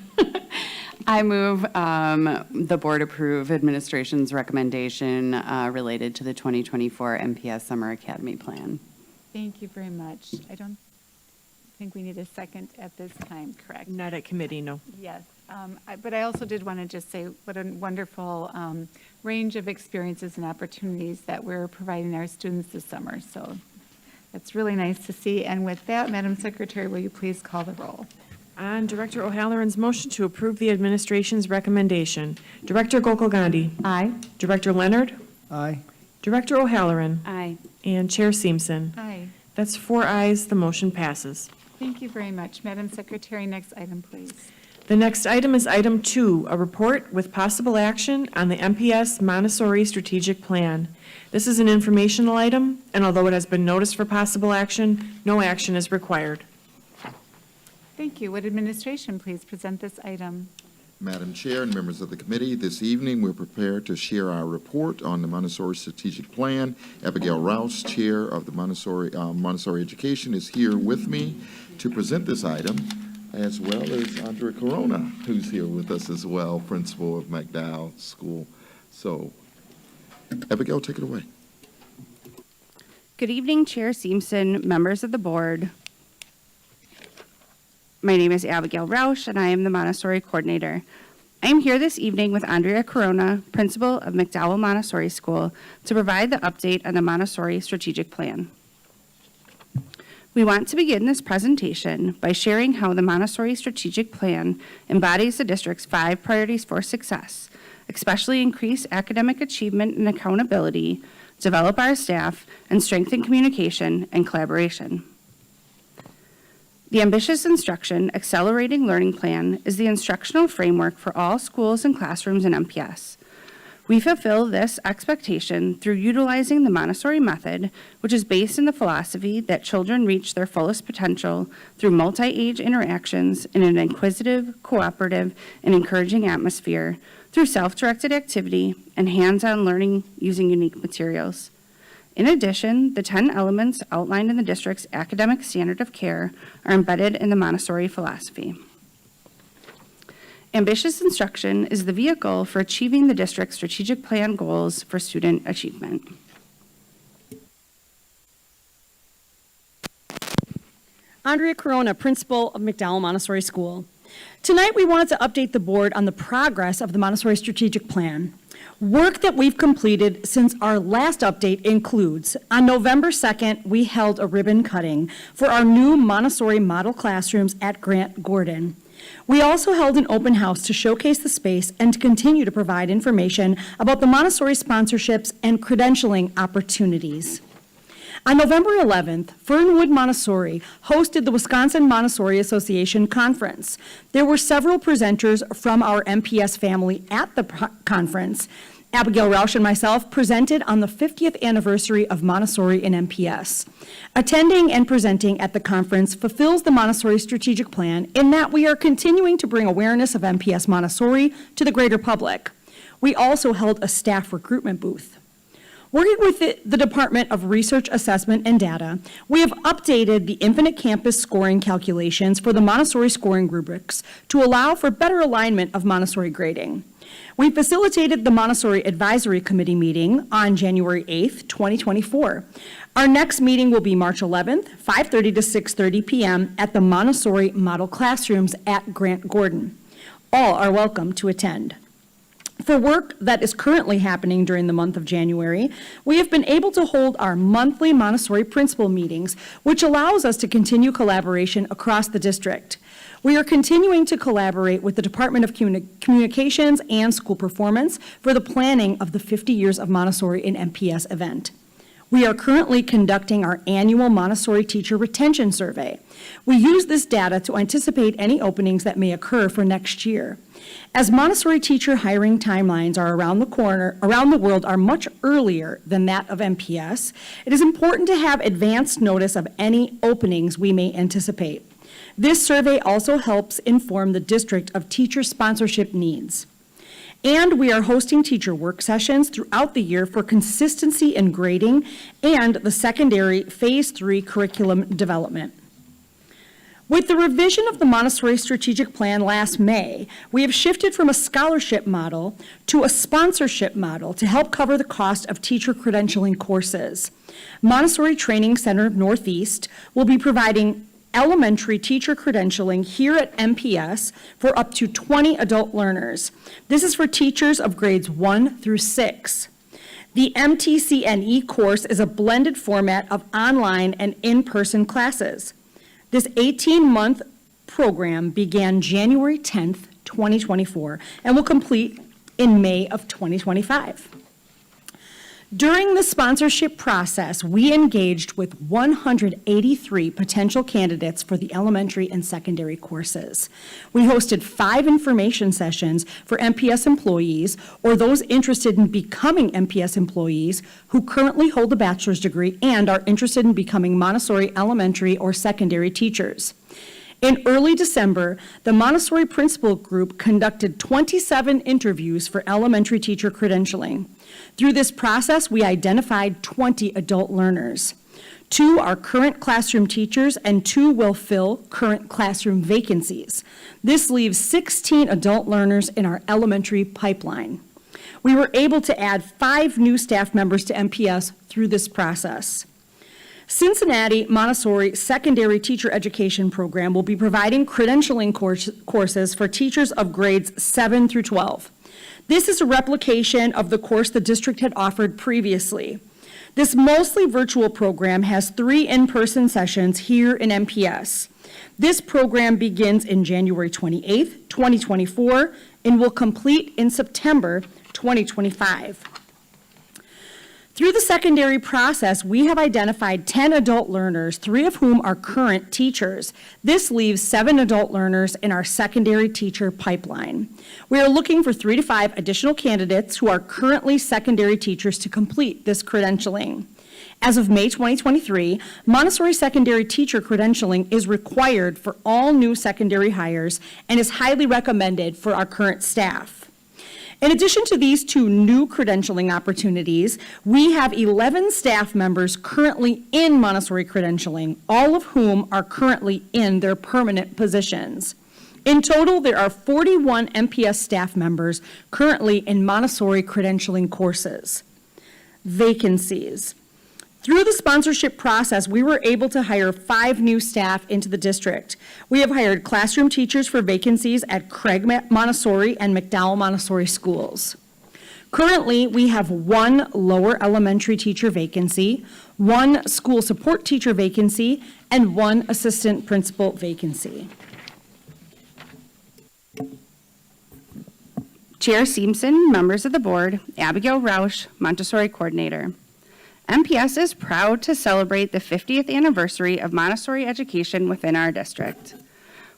I move the board approve administration's recommendation related to the 2024 MPS Summer Academy Plan. Thank you very much. I don't think we need a second at this time, correct? Not at committee, no. Yes, but I also did want to just say what a wonderful range of experiences and opportunities that we're providing our students this summer. So that's really nice to see. And with that, Madam Secretary, will you please call the roll? On Director O'Halloran's motion to approve the administration's recommendation, Director Gokul Gandhi. Aye. Director Leonard. Aye. Director O'Halloran. Aye. And Chair Simpson. Aye. That's 4 ayes, the motion passes. Thank you very much. Madam Secretary, next item, please. The next item is item 2, a report with possible action on the MPS Montessori Strategic Plan. This is an informational item, and although it has been noticed for possible action, no action is required. Thank you. Would administration please present this item? Madam Chair and members of the committee, this evening we're prepared to share our report on the Montessori Strategic Plan. Abigail Rouse, Chair of the Montessori Education, is here with me to present this item, as well as Andrea Corona, who's here with us as well, Principal of McDowell School. So, Abigail, take it away. Good evening, Chair Simpson, members of the board. My name is Abigail Rausch, and I am the Montessori Coordinator. I am here this evening with Andrea Corona, Principal of McDowell Montessori School, to provide the update on the Montessori Strategic Plan. We want to begin this presentation by sharing how the Montessori Strategic Plan embodies the district's 5 priorities for success, especially increase academic achievement and accountability, develop our staff, and strengthen communication and collaboration. The Ambitious Instruction Accelerating Learning Plan is the instructional framework for all schools and classrooms in MPS. We fulfill this expectation through utilizing the Montessori method, which is based in the philosophy that children reach their fullest potential through multi-age interactions in an inquisitive, cooperative, and encouraging atmosphere, through self-directed activity and hands-on learning using unique materials. In addition, the 10 elements outlined in the district's academic standard of care are embedded in the Montessori philosophy. Ambitious Instruction is the vehicle for achieving the district's strategic plan goals for student achievement. Andrea Corona, Principal of McDowell Montessori School. Tonight we wanted to update the board on the progress of the Montessori Strategic Plan. Work that we've completed since our last update includes, on November 2nd, we held a ribbon cutting for our new Montessori model classrooms at Grant Gordon. We also held an open house to showcase the space and to continue to provide information about the Montessori sponsorships and credentialing opportunities. On November 11th, Fernwood Montessori hosted the Wisconsin Montessori Association Conference. There were several presenters from our MPS family at the conference. Abigail Rausch and myself presented on the 50th anniversary of Montessori in MPS. Attending and presenting at the conference fulfills the Montessori Strategic Plan in that we are continuing to bring awareness of MPS Montessori to the greater public. We also held a staff recruitment booth. Working with the Department of Research, Assessment, and Data, we have updated the Infinite Campus scoring calculations for the Montessori scoring rubrics to allow for better alignment of Montessori grading. We facilitated the Montessori Advisory Committee meeting on January 8th, 2024. Our next meeting will be March 11th, 5:30 to 6:30 p.m. at the Montessori Model Classrooms at Grant Gordon. All are welcome to attend. For work that is currently happening during the month of January, we have been able to hold our monthly Montessori principal meetings, which allows us to continue collaboration across the district. We are continuing to collaborate with the Department of Communications and School Performance for the planning of the 50 Years of Montessori in MPS event. We are currently conducting our annual Montessori Teacher Retention Survey. We use this data to anticipate any openings that may occur for next year. As Montessori teacher hiring timelines are around the world are much earlier than that of MPS, it is important to have advanced notice of any openings we may anticipate. This survey also helps inform the district of teacher sponsorship needs. And we are hosting teacher work sessions throughout the year for consistency in grading and the secondary Phase 3 curriculum development. With the revision of the Montessori Strategic Plan last May, we have shifted from a scholarship model to a sponsorship model to help cover the cost of teacher credentialing courses. Montessori Training Center of Northeast will be providing elementary teacher credentialing here at MPS for up to 20 adult learners. This is for teachers of grades 1 through 6. The MTCNE course is a blended format of online and in-person classes. This 18-month program began January 10th, 2024, and will complete in May of 2025. During the sponsorship process, we engaged with 183 potential candidates for the elementary and secondary courses. We hosted 5 information sessions for MPS employees or those interested in becoming MPS employees who currently hold a bachelor's degree and are interested in becoming Montessori elementary or secondary teachers. In early December, the Montessori Principal Group conducted 27 interviews for elementary teacher credentialing. Through this process, we identified 20 adult learners. 2 are current classroom teachers and 2 will fill current classroom vacancies. This leaves 16 adult learners in our elementary pipeline. We were able to add 5 new staff members to MPS through this process. Cincinnati Montessori Secondary Teacher Education Program will be providing credentialing courses for teachers of grades 7 through 12. This is a replication of the course the district had offered previously. This mostly virtual program has 3 in-person sessions here in MPS. This program begins in January 28th, 2024, and will complete in September 2025. Through the secondary process, we have identified 10 adult learners, 3 of whom are current teachers. This leaves 7 adult learners in our secondary teacher pipeline. We are looking for 3 to 5 additional candidates who are currently secondary teachers to complete this credentialing. As of May 2023, Montessori secondary teacher credentialing is required for all new secondary hires and is highly recommended for our current staff. In addition to these 2 new credentialing opportunities, we have 11 staff members currently in Montessori credentialing, all of whom are currently in their permanent positions. In total, there are 41 MPS staff members currently in Montessori credentialing courses. Vacancies. Through the sponsorship process, we were able to hire 5 new staff into the district. We have hired classroom teachers for vacancies at Craig Montessori and McDowell Montessori schools. Currently, we have 1 lower elementary teacher vacancy, 1 school support teacher vacancy, and 1 assistant principal vacancy. Chair Simpson, members of the board, Abigail Rausch, Montessori coordinator. MPS is proud to celebrate the 50th anniversary of Montessori education within our district.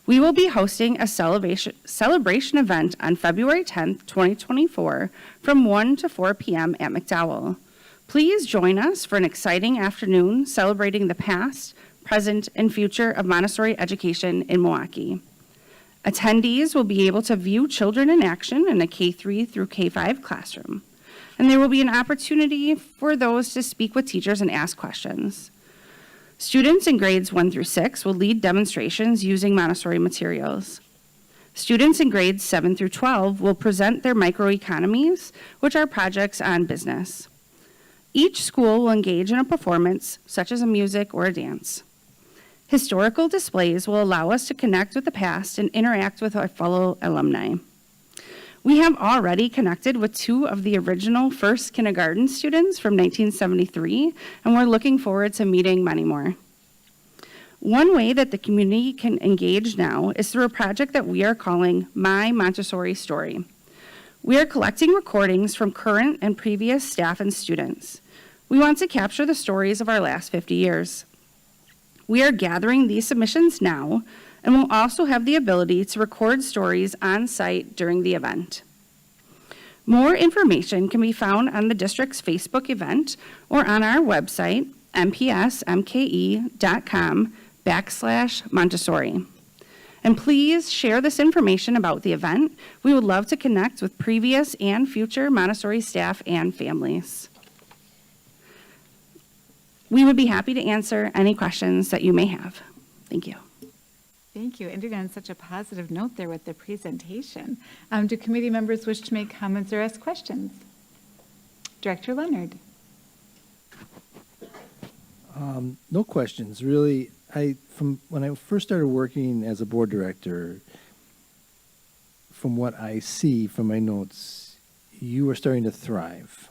We will be hosting a celebration event on February 10th, 2024 from 1 to 4 p.m. at McDowell. Please join us for an exciting afternoon celebrating the past, present, and future of Montessori education in Milwaukee. Attendees will be able to view children in action in a K-3 through K-5 classroom. And there will be an opportunity for those to speak with teachers and ask questions. Students in grades 1 through 6 will lead demonstrations using Montessori materials. Students in grades 7 through 12 will present their microeconomies, which are projects on business. Each school will engage in a performance, such as a music or a dance. Historical displays will allow us to connect with the past and interact with our fellow alumni. We have already connected with 2 of the original first kindergarten students from 1973, and we're looking forward to meeting many more. One way that the community can engage now is through a project that we are calling My Montessori Story. We are collecting recordings from current and previous staff and students. We want to capture the stories of our last 50 years. We are gathering these submissions now, and will also have the ability to record stories on site during the event. More information can be found on the district's Facebook event or on our website, mpsmke.com/Montessori. And please share this information about the event. We would love to connect with previous and future Montessori staff and families. We would be happy to answer any questions that you may have. Thank you. Thank you. Ending on such a positive note there with the presentation. Do committee members wish to make comments or ask questions? Director Leonard. No questions, really. From when I first started working as a board director, from what I see from my notes, you are starting to thrive.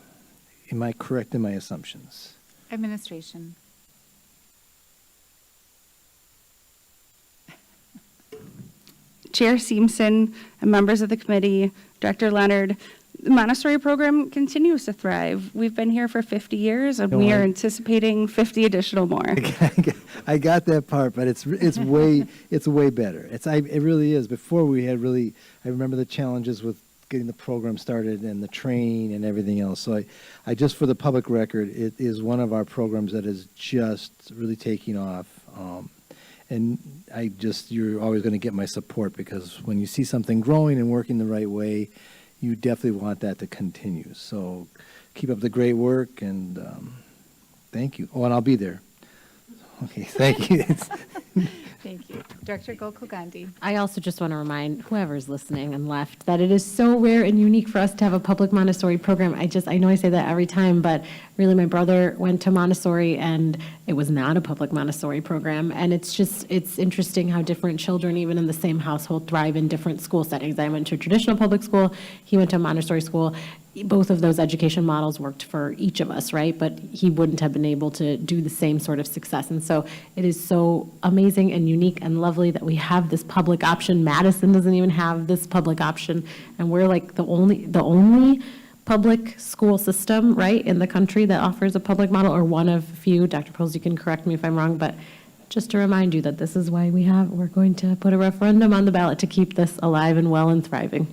Am I correct in my assumptions? Administration. Chair Simpson and members of the committee, Director Leonard, The Montessori program continues to thrive. We've been here for 50 years, and we are anticipating 50 additional more. I got that part, but it's way better. It really is. Before we had I remember the challenges with getting the program started and the training and everything else. So I just for the public record, it is one of our programs that is just really taking off. And you're always going to get my support, because when you see something growing and working the right way, you definitely want that to continue. So keep up the great work, and thank you. Oh, and I'll be there. Okay, thank you. Thank you. Director Gokul-Gandhi. I also just want to remind whoever's listening and left that it is so rare and unique for us to have a public Montessori program. I know I say that every time, but really my brother went to Montessori and it was not a public Montessori program. And it's interesting how different children, even in the same household, thrive in different school settings. I went to a traditional public school. He went to a Montessori school. Both of those education models worked for each of us, right? But he wouldn't have been able to do the same sort of success. And so it is so amazing and unique and lovely that we have this public option. Madison doesn't even have this public option. And we're like the only public school system, right, in the country that offers a public model, or one of few. Dr. Poles, you can correct me if I'm wrong, but just to remind you that this is why we're going to put a referendum on the ballot to keep this alive and well and thriving.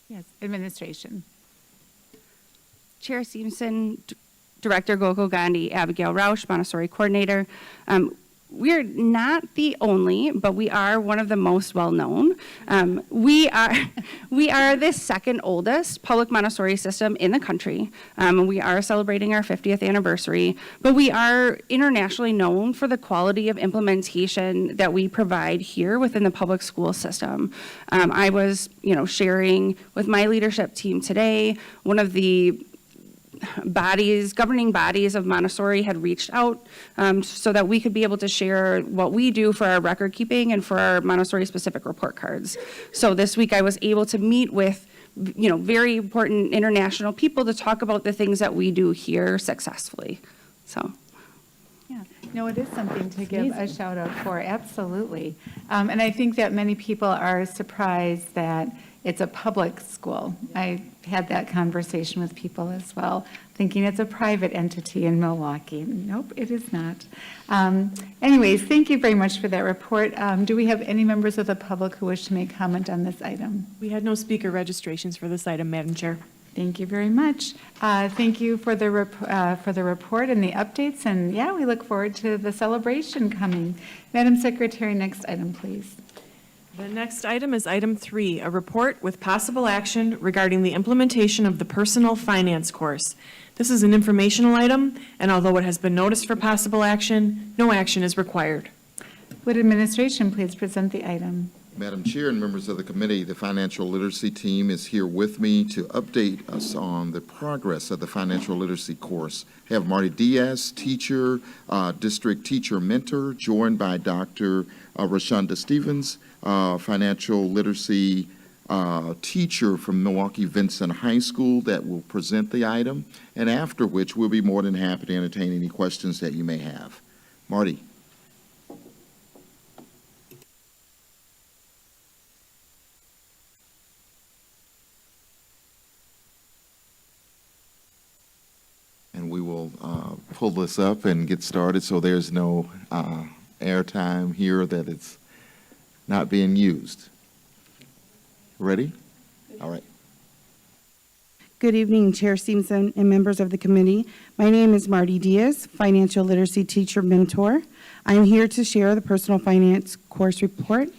Yes, administration. Chair Stevenson, Director Gokul-Gandhi, Abigail Rausch, Montessori Coordinator. We're not the only, but we are one of the most well-known. We are the second oldest public Montessori system in the country. We are celebrating our 50th anniversary, but we are internationally known for the quality of implementation that we provide here within the public school system. I was, sharing with my leadership team today, one of the governing bodies of Montessori had reached out so that we could be able to share what we do for our record keeping and for our Montessori specific report cards. So this week I was able to meet with very important international people to talk about the things that we do here successfully. So. Yeah, no, it is something to give a shout out for, absolutely. And I think that many people are surprised that it's a public school. I had that conversation with people as well, thinking it's a private entity in Milwaukee. Nope, it is not. Anyways, thank you very much for that report. Do we have any members of the public who wish to make comment on this item? We had no speaker registrations for this item, Madam Chair. Thank you very much. Thank you for the report and the updates. And yeah, we look forward to the celebration coming. Madam Secretary, next item, please. The next item is item 3, a report with possible action regarding the implementation of the personal finance course. This is an informational item, and although it has been noticed for possible action, no action is required. Would administration please present the item? Madam Chair and members of the committee, the financial literacy team is here with me to update us on the progress of the financial literacy course. I have Marty Diaz, teacher, district teacher mentor, joined by Dr. Rashonda Stevens, financial literacy teacher from Milwaukee Vincent High School, that will present the item, and after which we'll be more than happy to entertain any questions that you may have. Marty. And we will pull this up and get started so there's no airtime here that it's not being used. Ready? All right. Good evening, Chair Stevenson and members of the committee. My name is Marty Diaz, financial literacy teacher mentor. I'm here to share the personal finance course report.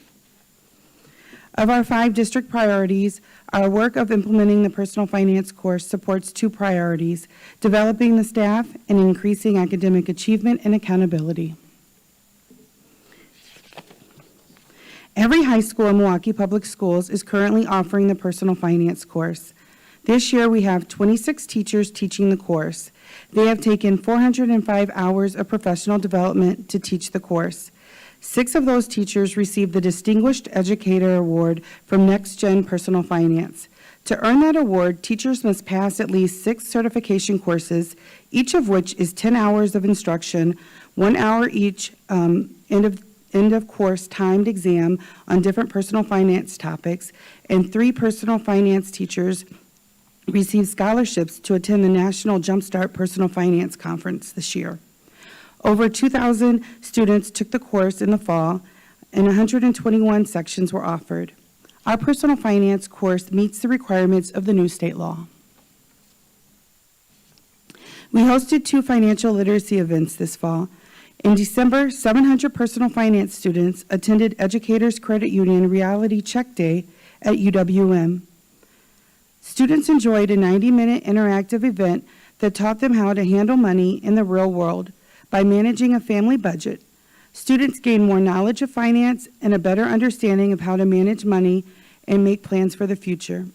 Of our 5 district priorities, our work of implementing the personal finance course supports 2 priorities: developing the staff and increasing academic achievement and accountability. Every high school in Milwaukee Public Schools is currently offering the personal finance course. This year we have 26 teachers teaching the course. They have taken 405 hours of professional development to teach the course. 6 of those teachers received the Distinguished Educator Award from Next Gen Personal Finance. To earn that award, teachers must pass at least 6 certification courses, each of which is 10 hours of instruction, 1 hour each end of course timed exam on different personal finance topics, and 3 personal finance teachers received scholarships to attend the National Jumpstart Personal Finance Conference this year. Over 2,000 students took the course in the fall, and 121 sections were offered. Our personal finance course meets the requirements of the new state law. We hosted 2 financial literacy events this fall. In December, 700 personal finance students attended Educators Credit Union Reality Check Day at UWM. Students enjoyed a 90-minute interactive event that taught them how to handle money in the real world by managing a family budget. Students gained more knowledge of finance and a better understanding of how to manage money and make plans for the future.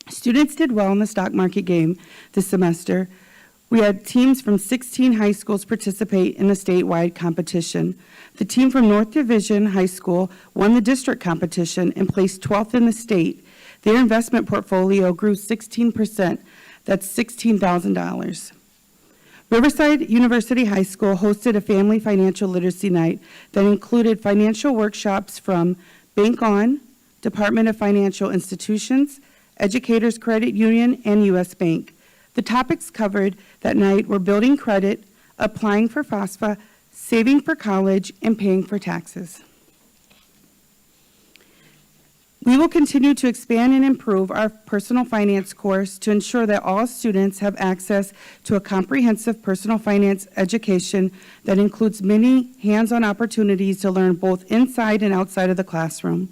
Students did well in the stock market game this semester. We had teams from 16 high schools participate in the statewide competition. The team from North Division High School won the district competition and placed 12th in the state. Their investment portfolio grew 16%. That's $16,000. Riverside University High School hosted a family financial literacy night that included financial workshops from Bank On, Department of Financial Institutions, Educators Credit Union, and U.S. Bank. The topics covered that night were building credit, applying for FAFSA, saving for college, and paying for taxes. We will continue to expand and improve our personal finance course to ensure that all students have access to a comprehensive personal finance education that includes many hands-on opportunities to learn both inside and outside of the classroom.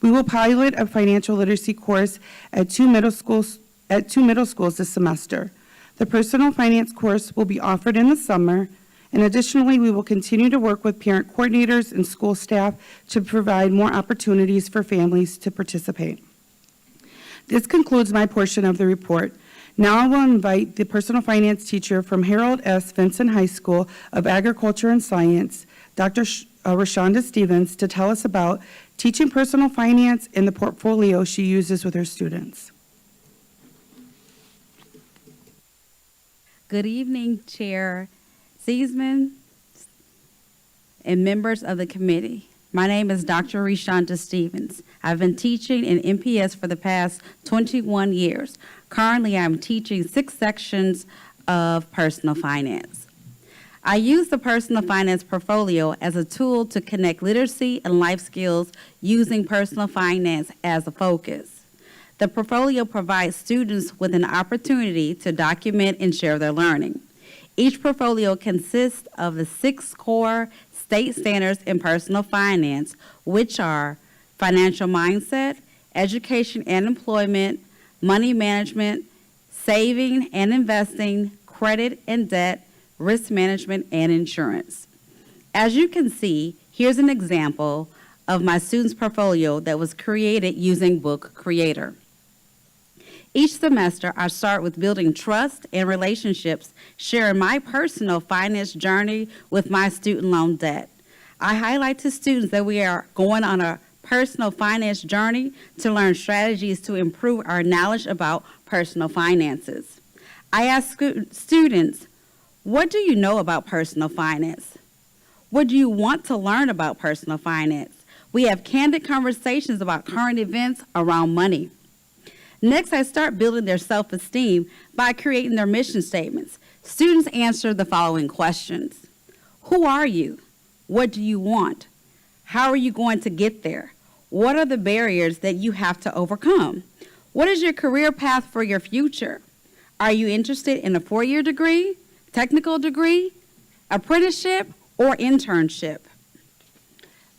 We will pilot a financial literacy course at two middle schools this semester. The personal finance course will be offered in the summer, and additionally, we will continue to work with parent coordinators and school staff to provide more opportunities for families to participate. This concludes my portion of the report. Now I will invite the personal finance teacher from Harold S. Vinson High School of Agriculture and Science, Dr. Rashonda Stevens, to tell us about teaching personal finance and the portfolio she uses with her students. Good evening, Chair Seisman and members of the committee. My name is Dr. Rashonda Stevens. I've been teaching in MPS for the past 21 years. Currently, I'm teaching 6 sections of personal finance. I use the personal finance portfolio as a tool to connect literacy and life skills using personal finance as a focus. The portfolio provides students with an opportunity to document and share their learning. Each portfolio consists of the 6 core state standards in personal finance, which are financial mindset, education and employment, money management, saving and investing, credit and debt, risk management, and insurance. As you can see, here's an example of my students' portfolio that was created using Book Creator. Each semester, I start with building trust and relationships, sharing my personal finance journey with my student loan debt. I highlight to students that we are going on a personal finance journey to learn strategies to improve our knowledge about personal finances. I ask students, what do you know about personal finance? What do you want to learn about personal finance? We have candid conversations about current events around money. Next, I start building their self-esteem by creating their mission statements. Students answer the following questions. Who are you? What do you want? How are you going to get there? What are the barriers that you have to overcome? What is your career path for your future? Are you interested in a 4-year degree, technical degree, apprenticeship, or internship?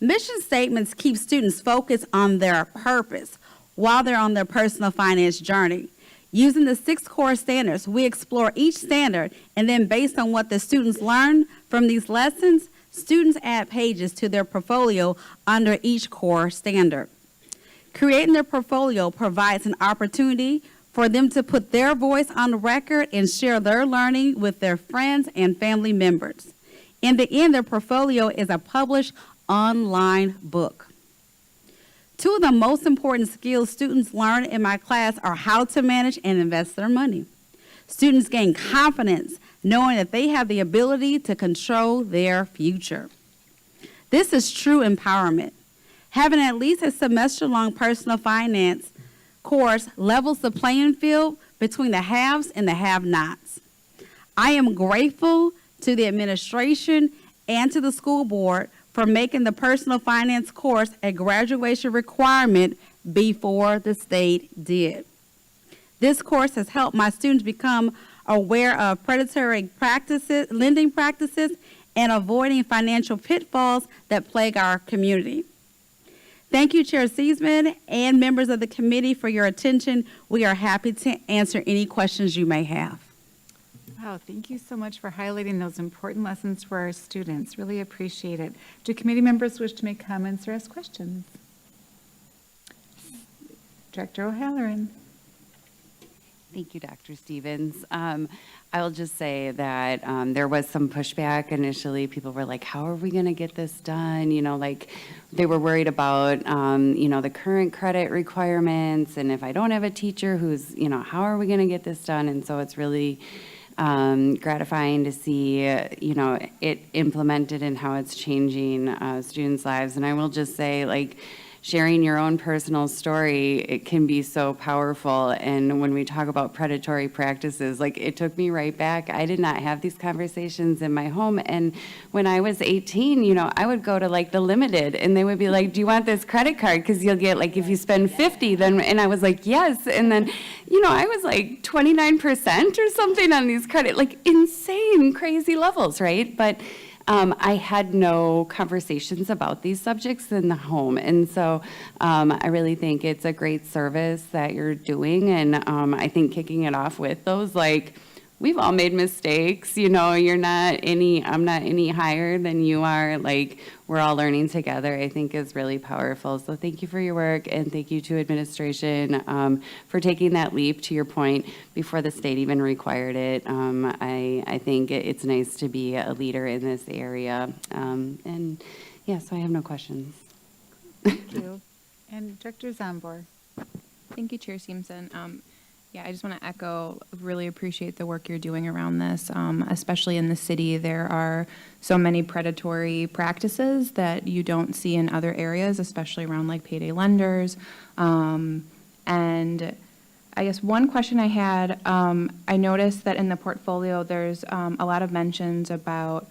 Mission statements keep students focused on their purpose while they're on their personal finance journey. Using the 6 core standards, we explore each standard, and then based on what the students learn from these lessons, students add pages to their portfolio under each core standard. Creating their portfolio provides an opportunity for them to put their voice on the record and share their learning with their friends and family members. In the end, their portfolio is a published online book. 2 of the most important skills students learn in my class are how to manage and invest their money. Students gain confidence knowing that they have the ability to control their future. This is true empowerment. Having at least a semester-long personal finance course levels the playing field between the haves and the have-nots. I am grateful to the administration and to the school board for making the personal finance course a graduation requirement before the state did. This course has helped my students become aware of predatory practices, lending practices, and avoiding financial pitfalls that plague our community. Thank you, Chair Seisman and members of the committee for your attention. We are happy to answer any questions you may have. Wow, thank you so much for highlighting those important lessons for our students. Really appreciate it. Do committee members wish to make comments or ask questions? Director O'Halloran. Thank you, Dr. Stevens. I will just say that there was some pushback initially. People were like, how are we going to get this done? You know, like they were worried about, you know, the current credit requirements. And if I don't have a teacher who's, you know, how are we going to get this done? And so it's really gratifying to see, you know, it implemented and how it's changing students' lives. And I will just say, like, sharing your own personal story, it can be so powerful. And when we talk about predatory practices, like it took me right back. I did not have these conversations in my home. And when I was 18, you know, I would go to like the Limited and they would be like, do you want this credit card? Because you'll get like, if you spend 50, then, and I was like, yes. And then, you know, I was like 29% or something on these credit, like insane, crazy levels, right? But I had no conversations about these subjects in the home. And so I really think it's a great service that you're doing. And I think kicking it off with those, like, we've all made mistakes. You know, I'm not any higher than you are. Like, we're all learning together, I think is really powerful. So thank you for your work, and thank you to administration for taking that leap, to your point, before the state even required it. I think it's nice to be a leader in this area. And yeah, so I have no questions. Thank you. And Director Zambor. Thank you, Chair Simpson. Yeah, I just want to echo, really appreciate the work you're doing around this, especially in the city. There are so many predatory practices that you don't see in other areas, especially around like payday lenders. And I guess one question I had, I noticed that in the portfolio, there's a lot of mentions about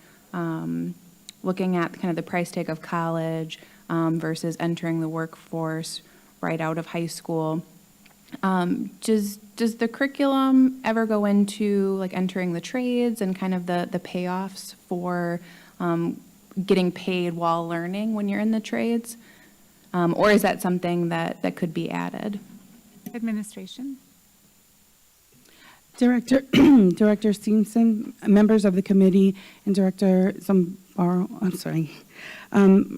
looking at kind of the price tag of college versus entering the workforce right out of high school. Does the curriculum ever go into like entering the trades and kind of the payoffs for getting paid while learning when you're in the trades? Or is that something that could be added? Administration. Director Simpson, members of the committee, and Director Zambaro,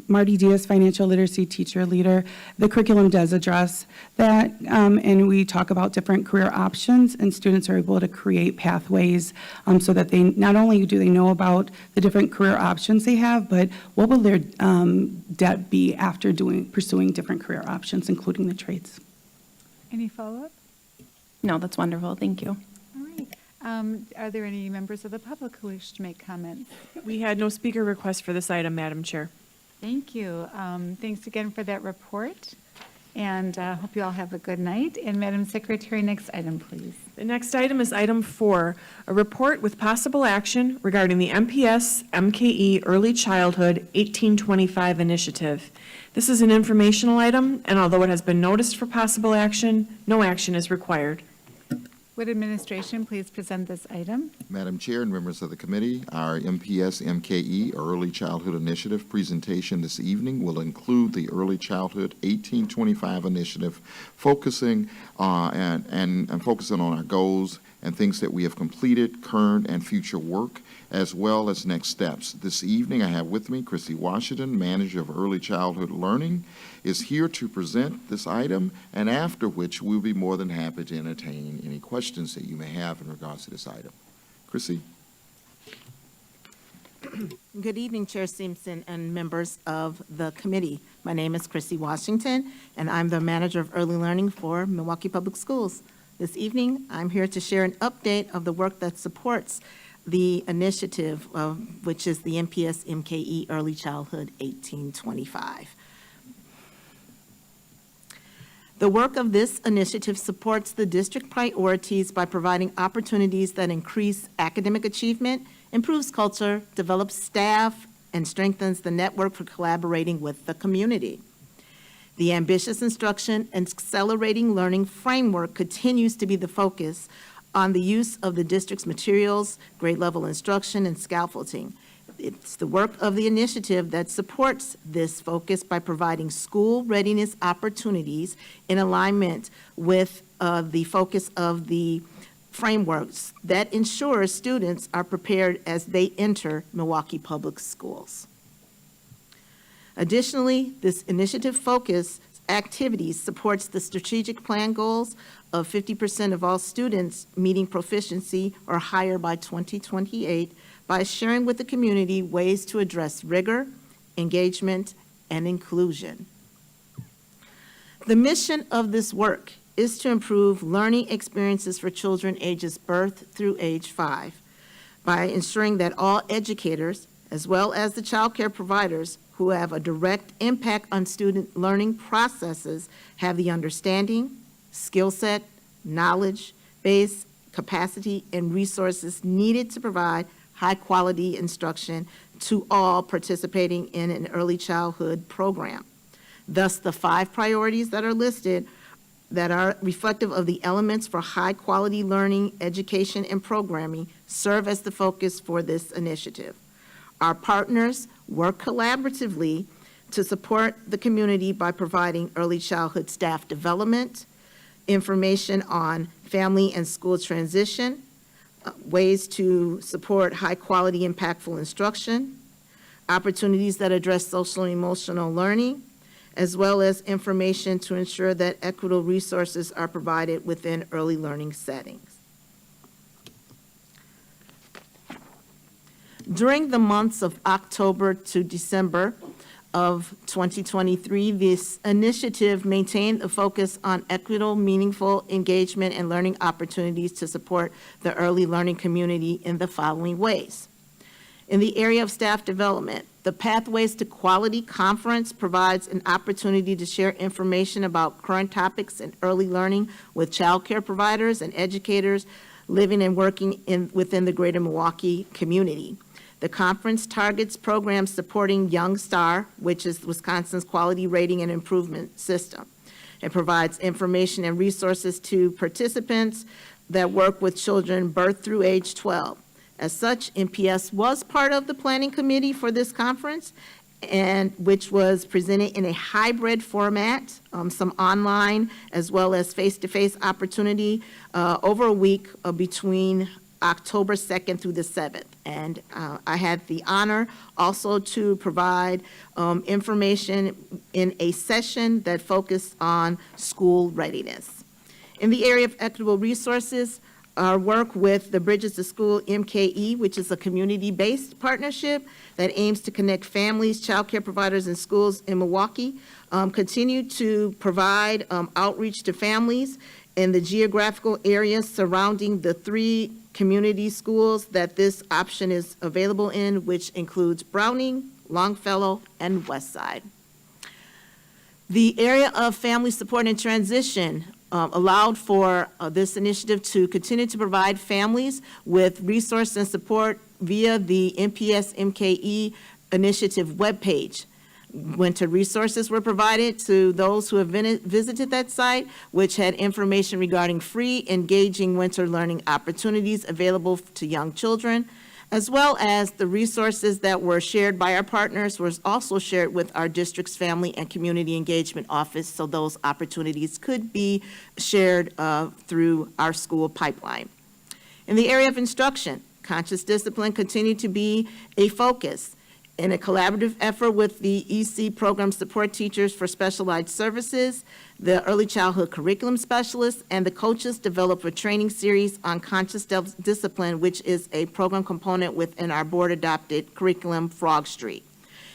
Marty Diaz, financial literacy teacher leader. The curriculum does address that, and we talk about different career options, and students are able to create pathways so that they not only do they know about the different career options they have, but what will their debt be after pursuing different career options, including the trades. Any follow-up? No, that's wonderful. Thank you. All right. Are there any members of the public who wish to make comments? We had no speaker requests for this item, Madam Chair. Thank you. Thanks again for that report, and hope you all have a good night. And Madam Secretary, next item, please. The next item is item 4, a report with possible action regarding the MPS MKE Early Childhood 1825 initiative. This is an informational item, and although it has been noticed for possible action, no action is required. Would administration please present this item? Madam Chair and members of the committee, our MPS MKE Early Childhood Initiative presentation this evening will include the Early Childhood 1825 initiative, focusing and focusing on our goals and things that we have completed, current and future work, as well as next steps. This evening, I have with me Chrissy Washington, Manager of Early Childhood Learning, is here to present this item, and after which we'll be more than happy to entertain any questions that you may have in regards to this item. Chrissy. Good evening, Chair Simpson and members of the committee. My name is Chrissy Washington, and I'm the Manager of Early Learning for Milwaukee Public Schools. This evening, I'm here to share an update of the work that supports the initiative, which is the MPS MKE Early Childhood 1825. The work of this initiative supports the district priorities by providing opportunities that increase academic achievement, improves culture, develops staff, and strengthens the network for collaborating with the community. The ambitious instruction and accelerating learning framework continues to be the focus on the use of the district's materials, grade-level instruction, and scaffolding. It's the work of the initiative that supports this focus by providing school readiness opportunities in alignment with the focus of the frameworks that ensures students are prepared as they enter Milwaukee Public Schools. Additionally, this initiative focus activities supports the strategic plan goals of 50% of all students meeting proficiency or higher by 2028 by sharing with the community ways to address rigor, engagement, and inclusion. The mission of this work is to improve learning experiences for children ages birth through age 5 by ensuring that all educators, as well as the child care providers who have a direct impact on student learning processes, have the understanding, skill set, knowledge, base, capacity, and resources needed to provide high-quality instruction to all participating in an early childhood program. Thus, the 5 priorities that are listed that are reflective of the elements for high-quality learning, education, and programming serve as the focus for this initiative. Our partners work collaboratively to support the community by providing early childhood staff development, information on family and school transition, ways to support high-quality, impactful instruction, opportunities that address social and emotional learning, as well as information to ensure that equitable resources are provided within early learning settings. During the months of October to December of 2023, this initiative maintained a focus on equitable, meaningful engagement and learning opportunities to support the early learning community in the following ways. In the area of staff development, the Pathways to Quality Conference provides an opportunity to share information about current topics in early learning with child care providers and educators living and working within the greater Milwaukee community. The conference targets programs supporting Young Star, which is Wisconsin's quality rating and improvement system. It provides information and resources to participants that work with children birth through age 12. As such, MPS was part of the planning committee for this conference, and which was presented in a hybrid format, some online as well as face-to-face opportunity over a week between October 2nd through the 7th. And I had the honor also to provide information in a session that focused on school readiness. In the area of equitable resources, our work with the Bridges to School MKE, which is a community-based partnership that aims to connect families, child care providers, and schools in Milwaukee, continue to provide outreach to families in the geographical areas surrounding the 3 community schools that this option is available in, which includes Browning, Longfellow, and Westside. The area of family support and transition allowed for this initiative to continue to provide families with resource and support via the MPS MKE initiative webpage. Winter resources were provided to those who have visited that site, which had information regarding free, engaging winter learning opportunities available to young children, as well as the resources that were shared by our partners was also shared with our district's Family and Community Engagement Office, so those opportunities could be shared through our school pipeline. In the area of instruction, conscious discipline continued to be a focus. In a collaborative effort with the EC program support teachers for specialized services, the early childhood curriculum specialists, and the coaches developed a training series on conscious discipline, which is a program component within our board-adopted curriculum, Frog Street.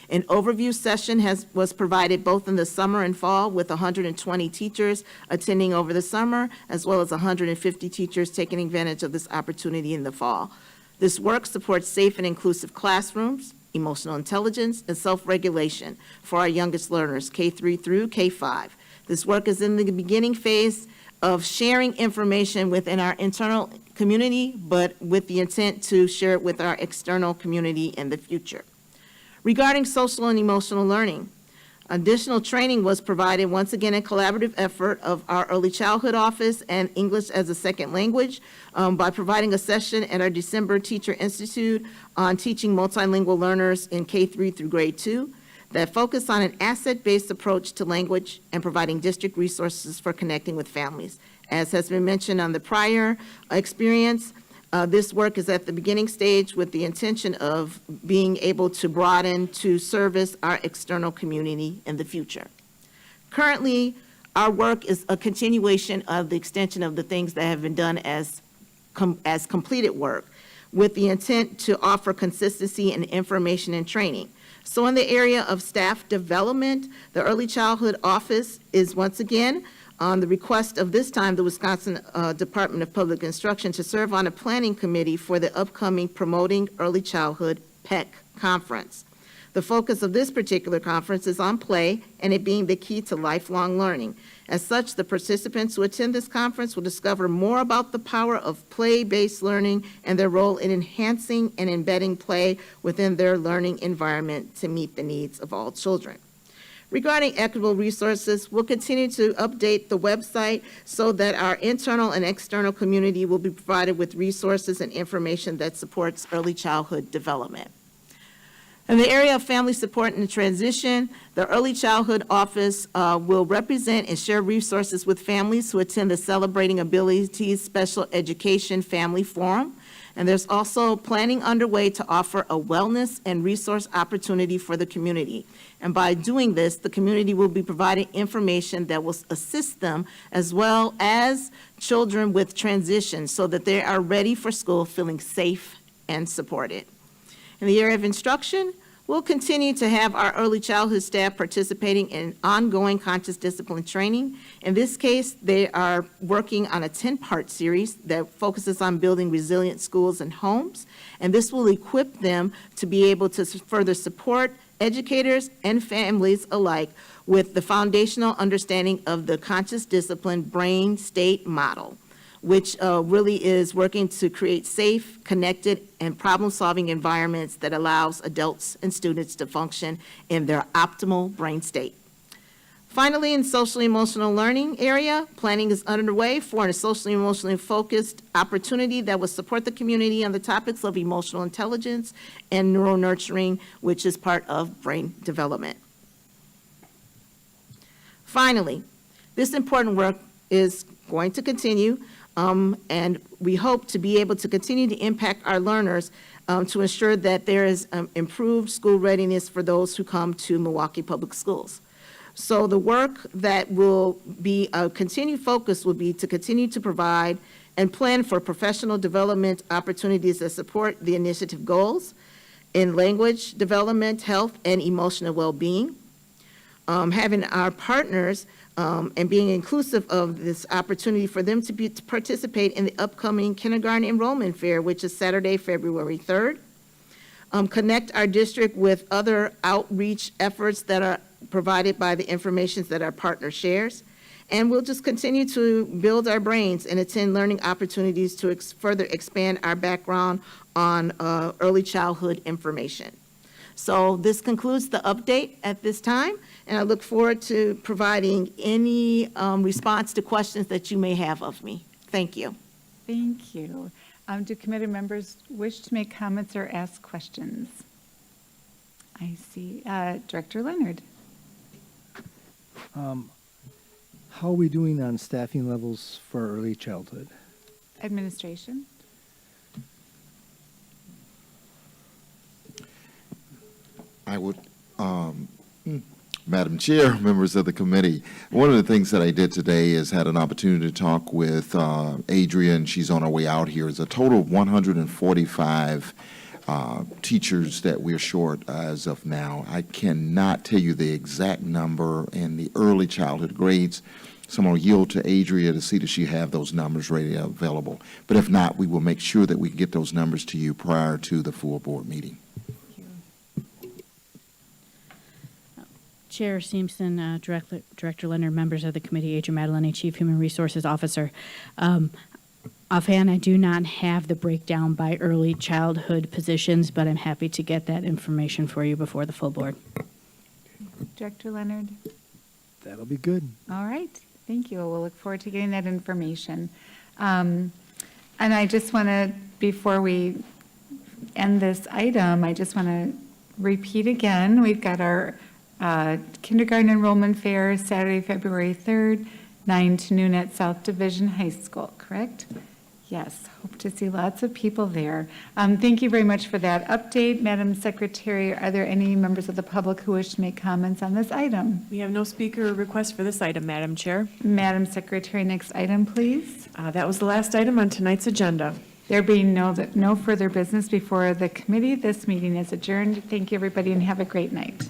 An overview session was provided both in the summer and fall with 120 teachers attending over the summer, as well as 150 teachers taking advantage of this opportunity in the fall. This work supports safe and inclusive classrooms, emotional intelligence, and self-regulation for our youngest learners, K3 through K5. This work is in the beginning phase of sharing information within our internal community, but with the intent to share it with our external community in the future. Regarding social and emotional learning, additional training was provided, once again, a collaborative effort of our Early Childhood Office and English as a Second Language by providing a session at our December Teacher Institute on teaching multilingual learners in K-3 through grade 2 that focus on an asset-based approach to language and providing district resources for connecting with families. As has been mentioned on the prior experience, this work is at the beginning stage with the intention of being able to broaden to service our external community in the future. Currently, our work is a continuation of the extension of the things that have been done as completed work, with the intent to offer consistency in information and training. So in the area of staff development, the Early Childhood Office is once again on the request of this time the Wisconsin Department of Public Instruction to serve on a planning committee for the upcoming Promoting Early Childhood PEC conference. The focus of this particular conference is on play and it being the key to lifelong learning. As such, the participants who attend this conference will discover more about the power of play-based learning and their role in enhancing and embedding play within their learning environment to meet the needs of all children. Regarding equitable resources, we'll continue to update the website so that our internal and external community will be provided with resources and information that supports early childhood development. In the area of family support and transition, the Early Childhood Office will represent and share resources with families who attend the Celebrating Abilities Special Education Family Forum. And there's also planning underway to offer a wellness and resource opportunity for the community. And by doing this, the community will be providing information that will assist them as well as children with transition so that they are ready for school feeling safe and supported. In the area of instruction, we'll continue to have our early childhood staff participating in ongoing conscious discipline training. In this case, they are working on a 10-part series that focuses on building resilient schools and homes, and this will equip them to be able to further support educators and families alike with the foundational understanding of the conscious discipline brain state model, which really is working to create safe, connected, and problem-solving environments that allows adults and students to function in their optimal brain state. Finally, in socially emotional learning area, planning is underway for a socially emotionally focused opportunity that will support the community on the topics of emotional intelligence and neural nurturing, which is part of brain development. Finally, this important work is going to continue. And we hope to be able to continue to impact our learners to ensure that there is improved school readiness for those who come to Milwaukee Public Schools. So the work that will be a continued focus will be to continue to provide and plan for professional development opportunities that support the initiative goals in language development, health, and emotional well-being. Having our partners and being inclusive of this opportunity for them to participate in the upcoming kindergarten enrollment fair, which is Saturday, February 3rd. Connect our district with other outreach efforts that are provided by the information that our partner shares. And we'll just continue to build our brains and attend learning opportunities to further expand our background on early childhood information. So this concludes the update at this time, and I look forward to providing any response to questions that you may have of me. Thank you. Thank you. Do committee members wish to make comments or ask questions? I see. Director Leonard. How are we doing on staffing levels for early childhood? Administration. I would, Madam Chair, members of the committee, one of the things that I did today is had an opportunity to talk with Adria, and she's on her way out here. It's a total of 145 teachers that we're short as of now. I cannot tell you the exact number in the early childhood grades. So I'm going to yield to Adria to see that she have those numbers ready available. But if not, we will make sure that we can get those numbers to you prior to the full board meeting. Chair Simpson, Director Leonard, members of the committee, Adrian Madeline, Chief Human Resources Officer. Offhand, I do not have the breakdown by early childhood positions, but I'm happy to get that information for you before the full board. Director Leonard? That'll be good. All right, thank you. We'll look forward to getting that information. And I just want to, before we end this item, I just want to repeat again, we've got our kindergarten enrollment fair Saturday, February 3rd, 9 to noon at South Division High School, correct? Yes, hope to see lots of people there. Thank you very much for that update. Madam Secretary, are there any members of the public who wish to make comments on this item? We have no speaker requests for this item, Madam Chair. Madam Secretary, next item, please. That was the last item on tonight's agenda. There being no further business before the committee, this meeting is adjourned. Thank you, everybody, and have a great night.